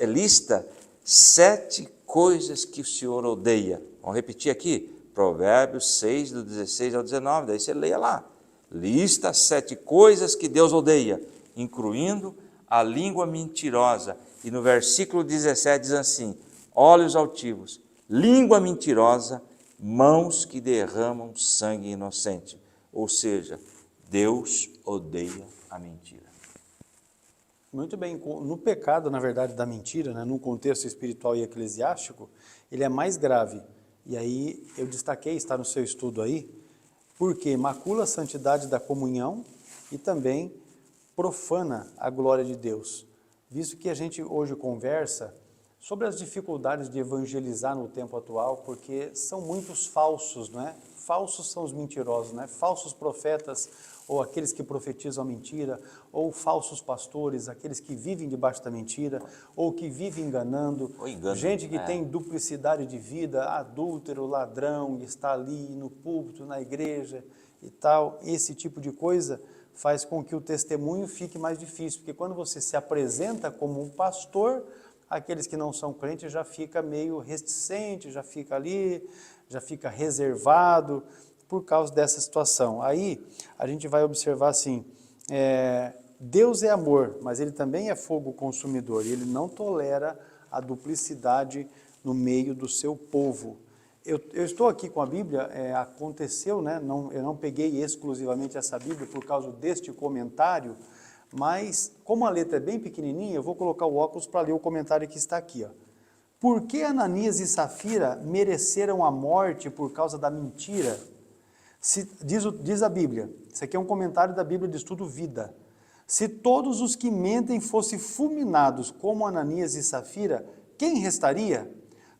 lista 7 coisas que o Senhor odeia. Vamos repetir aqui, Provérbios 6, do 16 ao 19, daí você leia lá. Lista 7 coisas que Deus odeia, incluindo a língua mentirosa. E no versículo 17 diz assim, olhos altivos, língua mentirosa mãos que derramam sangue inocente. Ou seja, Deus odeia a mentira. Muito bem, no pecado, na verdade, da mentira, né, no contexto espiritual e eclesiástico, ele é mais grave. E aí eu destaquei, está no seu estudo aí, porque macula a santidade da comunhão e também profana a glória de Deus. Visto que a gente hoje conversa sobre as dificuldades de evangelizar no tempo atual, porque são muitos falsos, não é? Falsos são os mentirosos, né? Falsos profetas, ou aqueles que profetizam a mentira, ou falsos pastores, aqueles que vivem debaixo da mentira, ou que vivem enganando, gente que tem duplicidade de vida, adúltero, ladrão, e está ali no púlpito, na igreja e tal. Esse tipo de coisa faz com que o testemunho fique mais difícil, porque quando você se apresenta como um pastor, aqueles que não são crentes já fica meio reticente, já fica ali, já fica reservado por causa dessa situação. Aí a gente vai observar assim, Deus é amor, mas ele também é fogo consumidor, e ele não tolera a duplicidade no meio do seu povo. Eu estou aqui com a Bíblia, aconteceu, né? Eu não peguei exclusivamente essa Bíblia por causa deste comentário, mas como a letra é bem pequenininha, eu vou colocar o óculos para ler o comentário que está aqui. Ó. Por que Ananias e Safira mereceram a morte por causa da mentira? Diz a Bíblia, isso aqui é um comentário da Bíblia de Estudo Vida. Se todos os que mentem fossem fulminados como Ananias e Safira, quem restaria?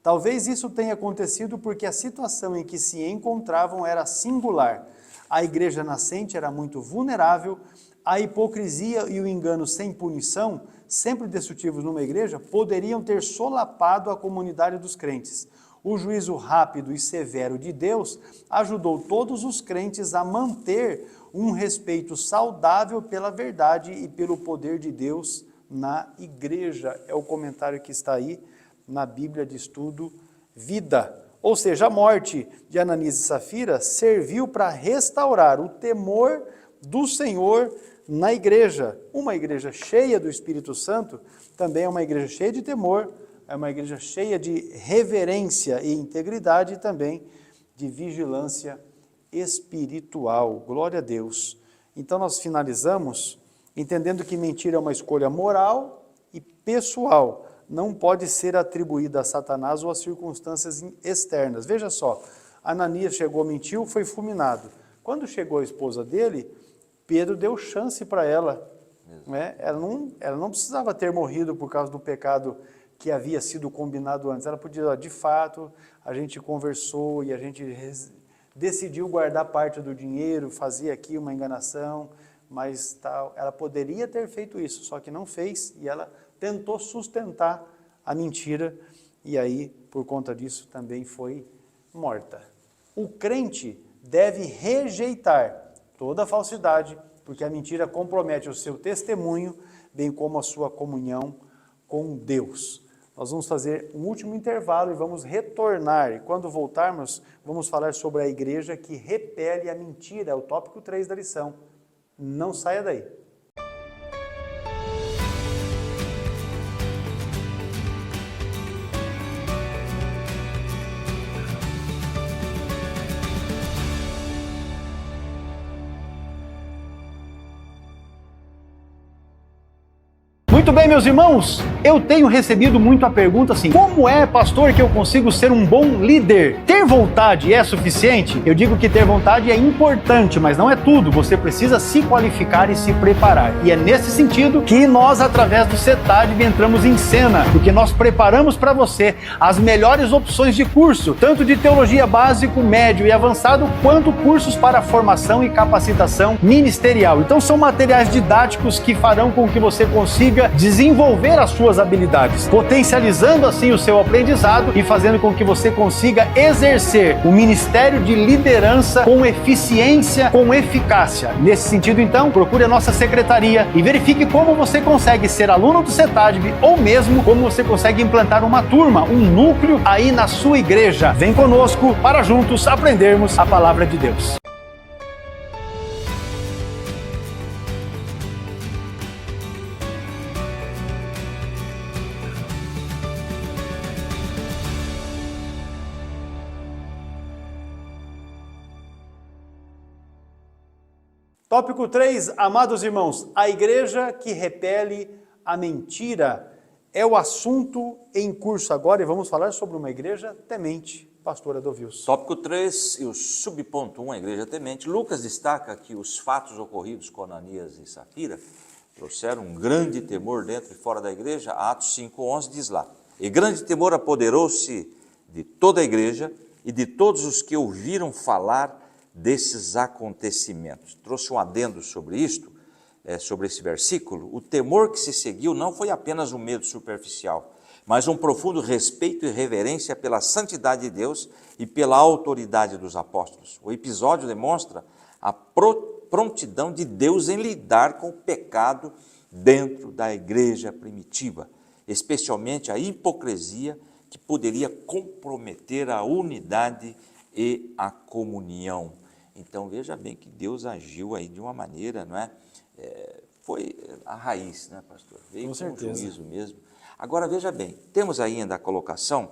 Talvez isso tenha acontecido porque a situação em que se encontravam era singular. A igreja nascente era muito vulnerável, a hipocrisia e o engano sem punição, sempre destrutivos numa igreja, poderiam ter solapado a comunidade dos crentes. O juízo rápido e severo de Deus ajudou todos os crentes a manter um respeito saudável pela verdade e pelo poder de Deus na igreja. É o comentário que está aí na Bíblia de Estudo Vida. Ou seja, a morte de Ananias e Safira serviu para restaurar o temor do Senhor na igreja. Uma igreja cheia do Espírito Santo também é uma igreja cheia de temor, é uma igreja cheia de reverência e integridade e também de vigilância espiritual. Glória a Deus. Então nós finalizamos entendendo que mentira é uma escolha moral e pessoal, não pode ser atribuída a Satanás ou a circunstâncias externas. Veja só, Ananias chegou, mentiu, foi fulminado. Quando chegou a esposa dele, Pedro deu chance para ela. Né? Ela não precisava ter morrido por causa do pecado que havia sido combinado antes. Ela podia, de fato, a gente conversou e a gente decidiu guardar parte do dinheiro, fazia aqui uma enganação, mas tal. Ela poderia ter feito isso, só que não fez e ela tentou sustentar a mentira e aí, por conta disso, também foi morta. O crente deve rejeitar toda a falsidade, porque a mentira compromete o seu testemunho, bem como a sua comunhão com Deus. Nós vamos fazer um último intervalo e vamos retornar. E quando voltarmos, vamos falar sobre a igreja que repele a mentira. É o tópico 3 da lição. Não saia daí. Muito bem, meus irmãos, eu tenho recebido muito a pergunta assim, como é, pastor, que eu consigo ser um bom líder? Ter vontade é suficiente? Eu digo que ter vontade é importante, mas não é tudo. Você precisa se qualificar e se preparar. E é nesse sentido que nós, através do CETADB, entramos em cena, porque nós preparamos para você as melhores opções de curso, tanto de teologia básico, médio e avançado, quanto cursos para formação e capacitação ministerial. Então são materiais didáticos que farão com que você consiga desenvolver as suas habilidades, potencializando assim o seu aprendizado e fazendo com que você consiga exercer o ministério de liderança com eficiência, com eficácia. Nesse sentido, então, procure a nossa secretaria e verifique como você consegue ser aluno do CETADB ou mesmo como você consegue implantar uma turma, um núcleo aí na sua igreja. Vem conosco para juntos aprendermos a palavra de Deus. Tópico 3, amados irmãos, a igreja que repele a mentira é o assunto em curso agora e vamos falar sobre uma igreja temente. Pastor Adovilson. Tópico 3 e o subponto 1, a igreja temente. Lucas destaca que os fatos ocorridos com Ananias e Safira trouxeram um grande temor dentro e fora da igreja. Atos 5:11 diz lá: e grande temor apoderou-se de toda a igreja e de todos os que ouviram falar desses acontecimentos. Trouxe um adendo sobre isto, sobre esse versículo. O temor que se seguiu não foi apenas um medo superficial, mas um profundo respeito e reverência pela santidade de Deus e pela autoridade dos apóstolos. O episódio demonstra a prontidão de Deus em lidar com o pecado dentro da igreja primitiva, especialmente a hipocrisia que poderia comprometer a unidade e a comunhão. Então veja bem que Deus agiu aí de uma maneira, não é? Foi a raiz, né, pastor? Veio com juízo mesmo. Agora veja bem, temos ainda a colocação,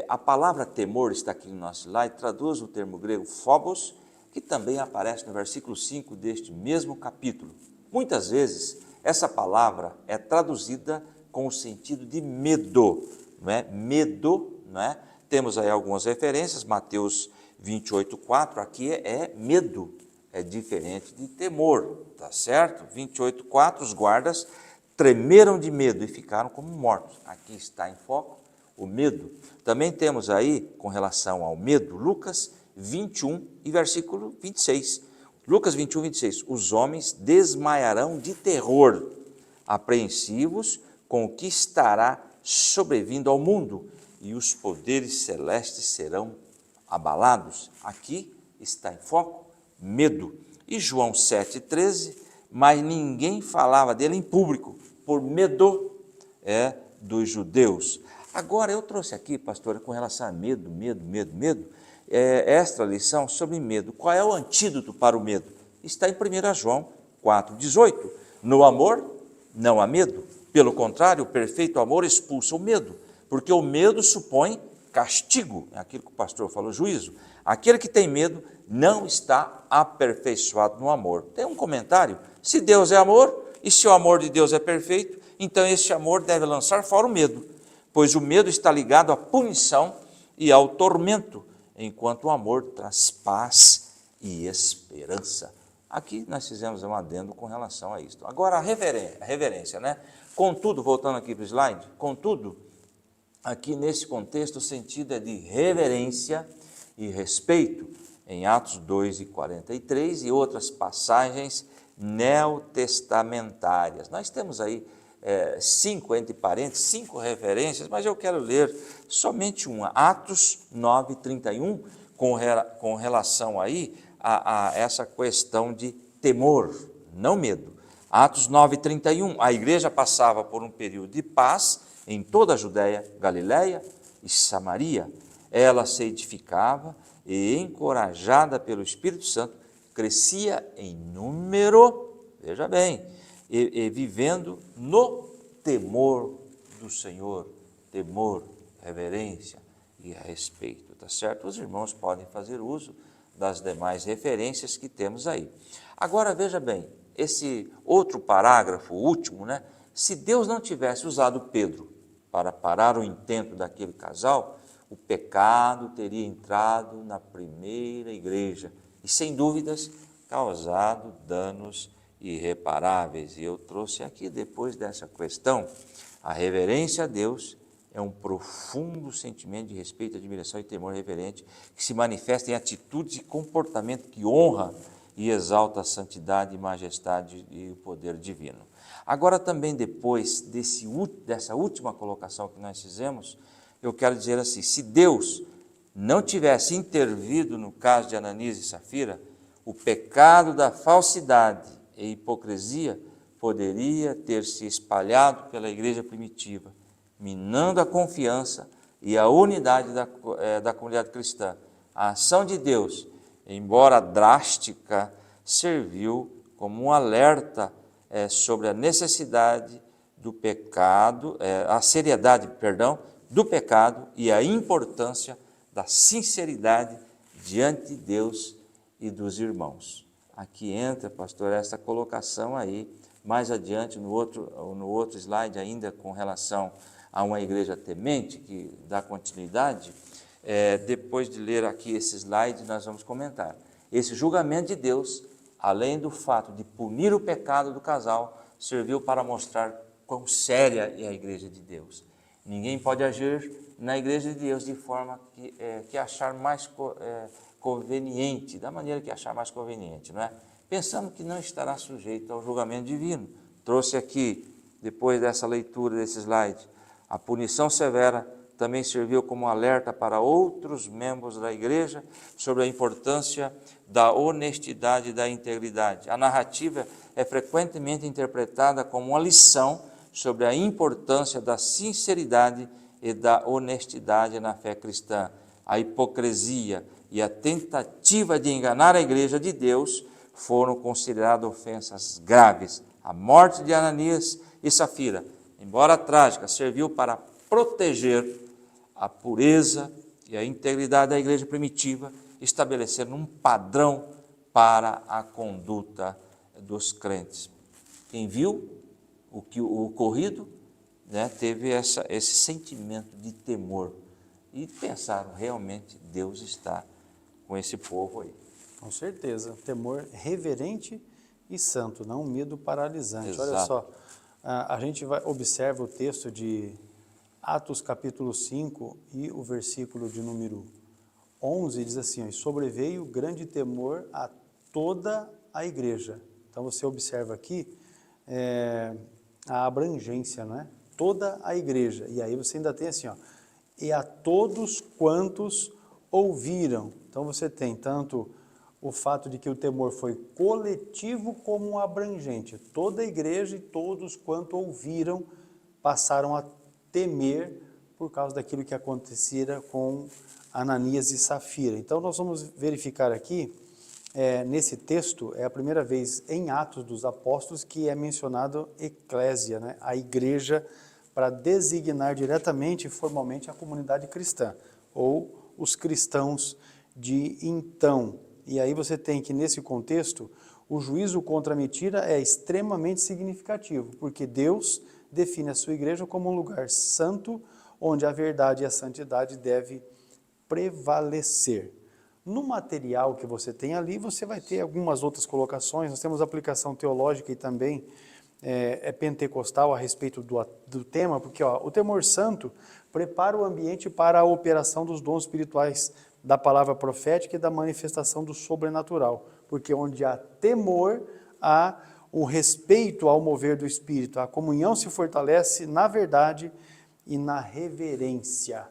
a palavra temor está aqui no nosso slide, traduz o termo grego phobos, que também aparece no versículo 5 deste mesmo capítulo. Muitas vezes essa palavra é traduzida com o sentido de medo, não é? Medo, não é? Temos aí algumas referências, Mateus 28:4, aqui é medo, é diferente de temor, tá certo? 28:4, os guardas tremeram de medo e ficaram como mortos. Aqui está em foco o medo. Também temos aí, com relação ao medo, Lucas 21 e versículo 26. Lucas 21, 26. Os homens desmaiarão de terror, apreensivos com o que estará sobrevindo ao mundo, e os poderes celestes serão abalados. Aqui está em foco medo. E João 7,13, mas ninguém falava dele em público, por medo dos judeus. Agora eu trouxe aqui, pastor, com relação a medo, esta lição sobre medo. Qual é o antídoto para o medo? Está em 1 João 4,18. No amor não há medo, pelo contrário, o perfeito amor expulsa o medo, porque o medo supõe castigo, é aquilo que o pastor falou, juízo. Aquele que tem medo não está aperfeiçoado no amor. Tem um comentário: se Deus é amor, e se o amor de Deus é perfeito, então esse amor deve lançar fora o medo, pois o medo está ligado à punição e ao tormento, enquanto o amor traz paz e esperança. Aqui nós fizemos um adendo com relação a isto. Agora a reverência, né? Contudo, voltando aqui para o slide, contudo, aqui nesse contexto o sentido é de reverência e respeito, em Atos 2:43 e outras passagens neotestamentárias. Nós temos aí 5, entre parênteses, 5 referências, mas eu quero ler somente uma, Atos 9:31, com relação aí a essa questão de temor, não medo. Atos 9:31, a igreja passava por um período de paz em toda a Judéia, Galiléia e Samaria. Ela se edificava e, encorajada pelo Espírito Santo, crescia em número, veja bem, e vivendo no temor do Senhor, temor, reverência e respeito, tá certo? Os irmãos podem fazer uso das demais referências que temos aí. Agora veja bem, esse outro parágrafo, o último, né? Se Deus não tivesse usado Pedro para parar o intento daquele casal, o pecado teria entrado na primeira igreja e, sem dúvidas, causado danos irreparáveis. E eu trouxe aqui, depois dessa questão, a reverência a Deus é um profundo sentimento de respeito, admiração e temor reverente que se manifesta em atitudes e comportamento que honra e exalta a santidade, majestade e o poder divino. Agora também, depois dessa última colocação que nós fizemos, eu quero dizer assim: se Deus não tivesse intervido no caso de Ananias e Safira, o pecado da falsidade e hipocrisia poderia ter se espalhado pela igreja primitiva, minando a confiança e a unidade da comunidade cristã. A ação de Deus, embora drástica, serviu como um alerta sobre a necessidade do pecado, a seriedade, do pecado e a importância da sinceridade diante de Deus e dos irmãos. aqui entra, pastor, essa colocação aí, mais adiante no outro slide ainda, com relação a uma igreja temente, que dá continuidade. Depois de ler aqui esse slide, nós vamos comentar. Esse julgamento de Deus, além do fato de punir o pecado do casal, serviu para mostrar quão séria é a igreja de Deus. Ninguém pode agir na igreja de Deus de forma que achar mais conveniente, da maneira que achar mais conveniente, não é? Pensando que não estará sujeito ao julgamento divino. Trouxe aqui, depois dessa leitura desse slide, a punição severa também serviu como alerta para outros membros da igreja sobre a importância da honestidade e da integridade. A narrativa é frequentemente interpretada como uma lição sobre a importância da sinceridade e da honestidade na fé cristã. A hipocrisia e a tentativa de enganar a igreja de Deus foram consideradas ofensas graves. A morte de Ananias e Safira, embora trágica, serviu para proteger a pureza e a integridade da igreja primitiva, estabelecendo um padrão para a conduta dos crentes. Quem viu o ocorrido, né, teve esse sentimento de temor e pensaram, realmente Deus está com esse povo aí. Com certeza, temor reverente e santo, não um medo paralisante. Exato. Olha só, a gente observa o texto de Atos capítulo 5 e o versículo de número 11, diz assim, ó, sobreveio grande temor a toda a igreja. Então você observa aqui a abrangência, não é? Toda a igreja. E aí você ainda tem assim, ó, e a todos quantos ouviram. Então você tem tanto o fato de que o temor foi coletivo como abrangente. Toda a igreja e todos quanto ouviram passaram a temer por causa daquilo que acontecia com Ananias e Safira. Então nós vamos verificar aqui, nesse texto, é a primeira vez em Atos dos Apóstolos que é mencionado eclésia, né? A igreja, para designar diretamente e formalmente a comunidade cristã, ou os cristãos de então. E aí você tem que, nesse contexto, o juízo contra a mentira é extremamente significativo, porque Deus define a sua igreja como um lugar santo, onde a verdade e a santidade devem prevalecer. No material que você tem ali, você vai ter algumas outras colocações. Nós temos aplicação teológica e também pentecostal a respeito do tema, porque o temor santo prepara o ambiente para a operação dos dons espirituais, da palavra profética e da manifestação do sobrenatural, porque onde há temor, há o respeito ao mover do Espírito, a comunhão se fortalece na verdade e na reverência.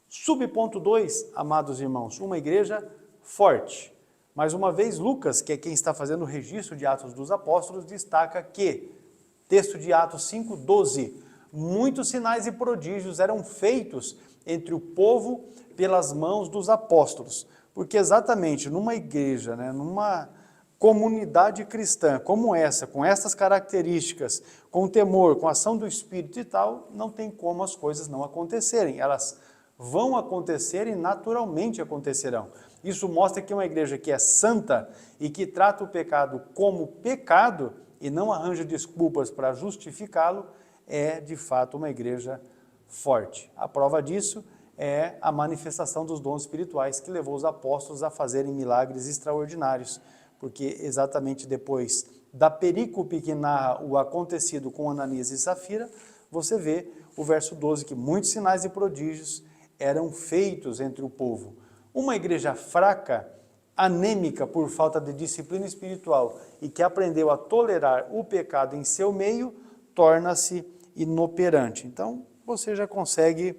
Subponto 2, amados irmãos, uma igreja forte. Mais uma vez, Lucas, que é quem está fazendo o registro de Atos dos Apóstolos, destaca que, texto de Atos 5:12, muitos sinais e prodígios eram feitos entre o povo pelas mãos dos apóstolos, porque exatamente numa igreja, né, numa comunidade cristã como essa, com essas características, com temor, com a ação do Espírito e tal, não tem como as coisas não acontecerem. Elas vão acontecer e naturalmente acontecerão. Isso mostra que uma igreja que é santa e que trata o pecado como pecado e não arranja desculpas para justificá-lo, é de fato uma igreja forte. A prova disso é a manifestação dos dons espirituais que levou os apóstolos a fazerem milagres extraordinários, porque exatamente depois da perícope que narra o acontecido com Ananias e Safira, você vê o verso 12, que muitos sinais e prodígios eram feitos entre o povo. Uma igreja fraca, anêmica por falta de disciplina espiritual e que aprendeu a tolerar o pecado em seu meio, torna-se inoperante. Então, você já consegue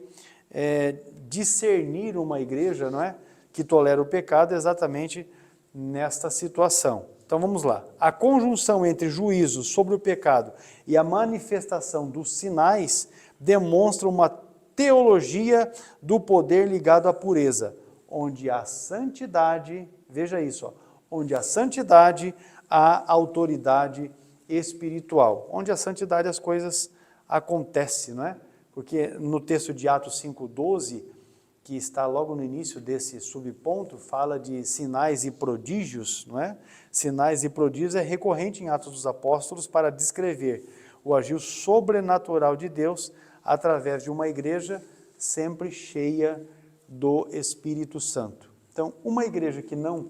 discernir uma igreja, não é, que tolera o pecado exatamente nesta situação. Então vamos lá. A conjunção entre juízo sobre o pecado e a manifestação dos sinais demonstra uma teologia do poder ligado à pureza, onde a santidade, veja isso, onde a santidade há autoridade espiritual. Onde a santidade as coisas acontecem, não é? Porque no texto de Atos 5:12, que está logo no início desse subponto, fala de sinais e prodígios, não é? Sinais e prodígios é recorrente em Atos dos Apóstolos para descrever o agir sobrenatural de Deus através de uma igreja sempre cheia do Espírito Santo. Então, uma igreja que não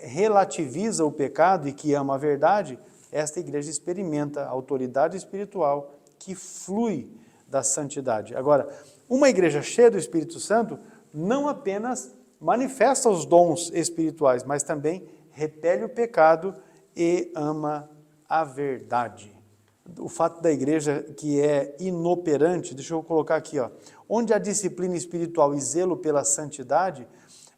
relativiza o pecado e que ama a verdade, esta igreja experimenta a autoridade espiritual que flui da santidade. Agora, uma igreja cheia do Espírito Santo não apenas manifesta os dons espirituais, mas também repele o pecado e ama a verdade. O fato da igreja que é inoperante, deixa eu colocar aqui, onde há disciplina espiritual e zelo pela santidade,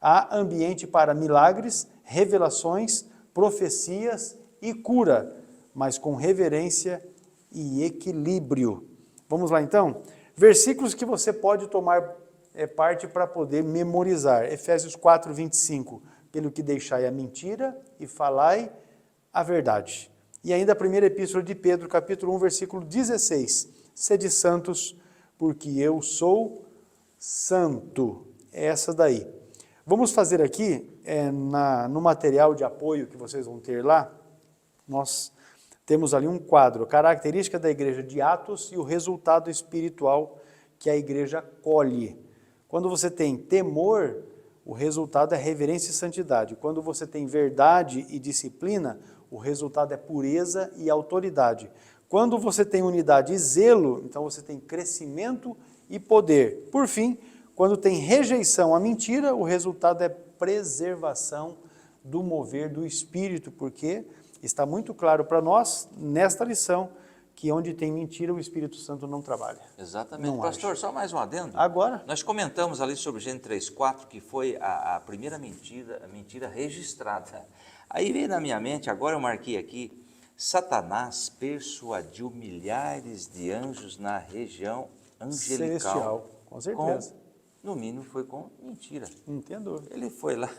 há ambiente para milagres, revelações, profecias e cura, mas com reverência e equilíbrio. Vamos lá então? Versículos que você pode tomar parte para poder memorizar. Efésios 4, 25. Pelo que deixai a mentira e falai a verdade. E ainda a primeira epístola de Pedro, capítulo 1, versículo 16. Sede santos, porque eu sou santo. É essa daí. Vamos fazer aqui, no material de apoio que vocês vão ter lá, nós temos ali um quadro, característica da igreja de Atos e o resultado espiritual que a igreja colhe. Quando você tem temor, o resultado é reverência e santidade. Quando você tem verdade e disciplina, o resultado é pureza e autoridade. Quando você tem unidade e zelo, então você tem crescimento e poder. Por fim, quando tem rejeição à mentira, o resultado é preservação do mover do Espírito, porque está muito claro para nós, nesta lição, que onde tem mentira, o Espírito Santo não trabalha. Exatamente. Não Pastor, age. só mais um adendo. Agora? Nós comentamos ali sobre Gênesis 3:4, que foi a primeira mentira registrada. Aí veio na minha mente, agora eu marquei aqui, Satanás persuadiu milhares de anjos na região angelical. Celestial, com certeza. No mínimo foi com mentira. Não tem dúvida. Ele foi lá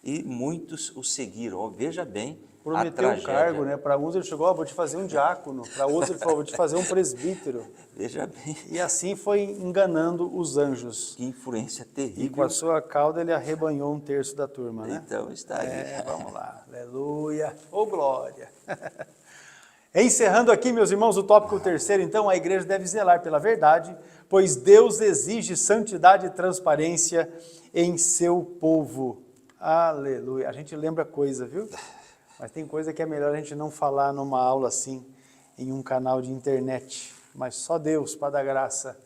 e muitos o seguiram. Veja bem, Prometeu um cargo, né? Para uns ele chegou, vou te fazer um diácono. Para outros ele falou, vou te fazer um presbítero. Veja bem. E assim foi enganando os anjos. Que influência terrível. E com a sua cauda ele arrebanhou um terço da turma, né? Então está aí. Vamos lá. Aleluia. Ô glória. Encerrando aqui, meus irmãos, o tópico terceiro, então, a igreja deve zelar pela verdade, pois Deus exige santidade e transparência em seu povo. Aleluia. A gente lembra coisa, viu? Mas tem coisa que é melhor a gente não falar numa aula assim, em um canal de internet. Mas só Deus para dar graça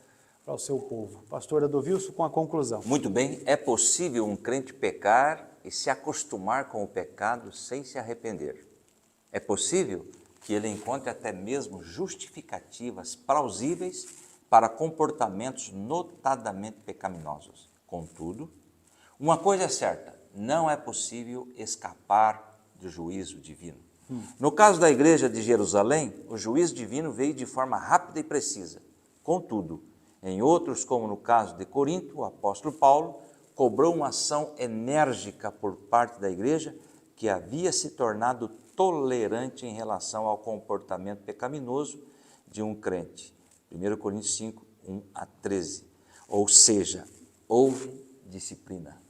para o seu povo. Pastor Adovilson, com a conclusão. Muito bem, é possível um crente pecar e se acostumar com o pecado sem se arrepender. É possível que ele encontre até mesmo justificativas plausíveis para comportamentos notadamente pecaminosos. Contudo, uma coisa é certa, não é possível escapar do juízo divino. No caso da igreja de Jerusalém, o juízo divino veio de forma rápida e precisa. Contudo, em outros, como no caso de Corinto, o apóstolo Paulo cobrou uma ação enérgica por parte da igreja que havia se tornado tolerante em relação ao comportamento pecaminoso de um crente. 1 Coríntios 5, 1 a 13. Ou seja, houve disciplina.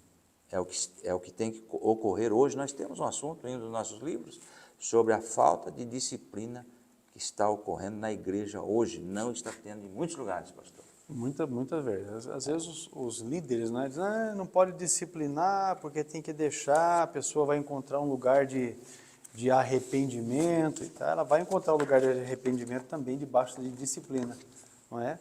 É o que tem que ocorrer hoje. Nós temos um assunto em um dos nossos livros sobre a falta de disciplina que está ocorrendo na igreja hoje. Não está tendo em muitos lugares, pastor. Muitas vezes. Às vezes os líderes, né, dizem, não pode disciplinar porque tem que deixar, a pessoa vai encontrar um lugar de arrependimento e tal. Ela vai encontrar um lugar de arrependimento também debaixo de disciplina, não é?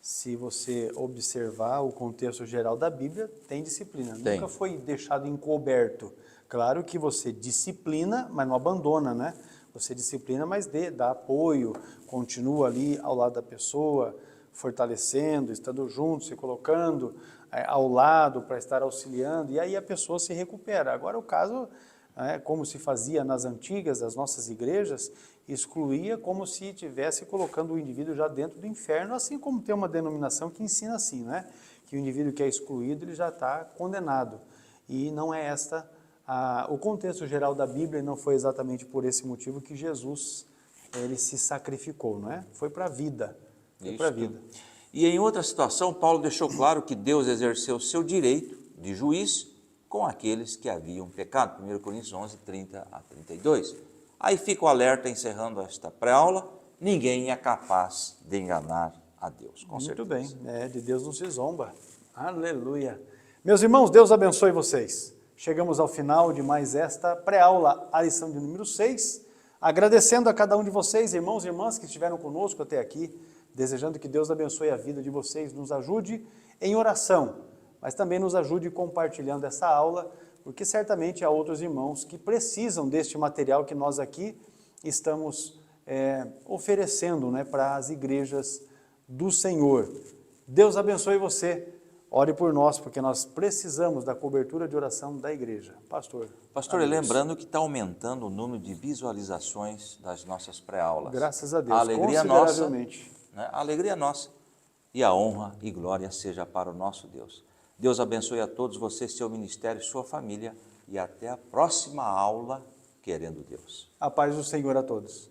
Se você observar o contexto geral da Bíblia, tem disciplina. Tem. Nunca foi deixado encoberto. Claro que você disciplina, mas não abandona, né? Você disciplina, mas dá apoio, continua ali ao lado da pessoa, fortalecendo, estando junto, se colocando ao lado para estar auxiliando, e aí a pessoa se recupera. Agora o caso, como se fazia nas antigas, das nossas igrejas, excluía como se estivesse colocando o indivíduo já dentro do inferno, assim como tem uma denominação que ensina assim, né? Que o indivíduo que é excluído, ele já está condenado. E não é o contexto geral da Bíblia, não foi exatamente por esse motivo que Jesus ele se sacrificou, não é? Foi para a vida. Foi para a vida. E em outra situação, Paulo deixou claro que Deus exerceu seu direito de juiz com aqueles que haviam pecado. 1 Coríntios 11, 30 a 32. Aí fica o alerta, encerrando esta pré-aula: ninguém é capaz de enganar a Deus. Com Muito certeza. bem, de Deus não se zomba. Aleluia. Meus irmãos, Deus abençoe vocês. Chegamos ao final de mais esta pré-aula, a lição de número 6. Agradecendo a cada um de vocês, irmãos e irmãs que estiveram conosco até aqui, desejando que Deus abençoe a vida de vocês, nos ajude em oração, mas também nos ajude compartilhando essa aula, porque certamente há outros irmãos que precisam deste material que nós aqui estamos oferecendo, né, para as igrejas do Senhor. Deus abençoe você. Ore por nós, porque nós precisamos da cobertura de oração da igreja. Pastor. Pastor, lembrando que está aumentando o número de visualizações das nossas pré-aulas. Graças a Deus, A alegria consideravelmente. Nossa, né? A alegria nossa e a honra e glória seja para o nosso Deus. Deus abençoe a todos vocês, seu ministério, sua família, e até a próxima aula, querendo Deus. A paz do Senhor a todos.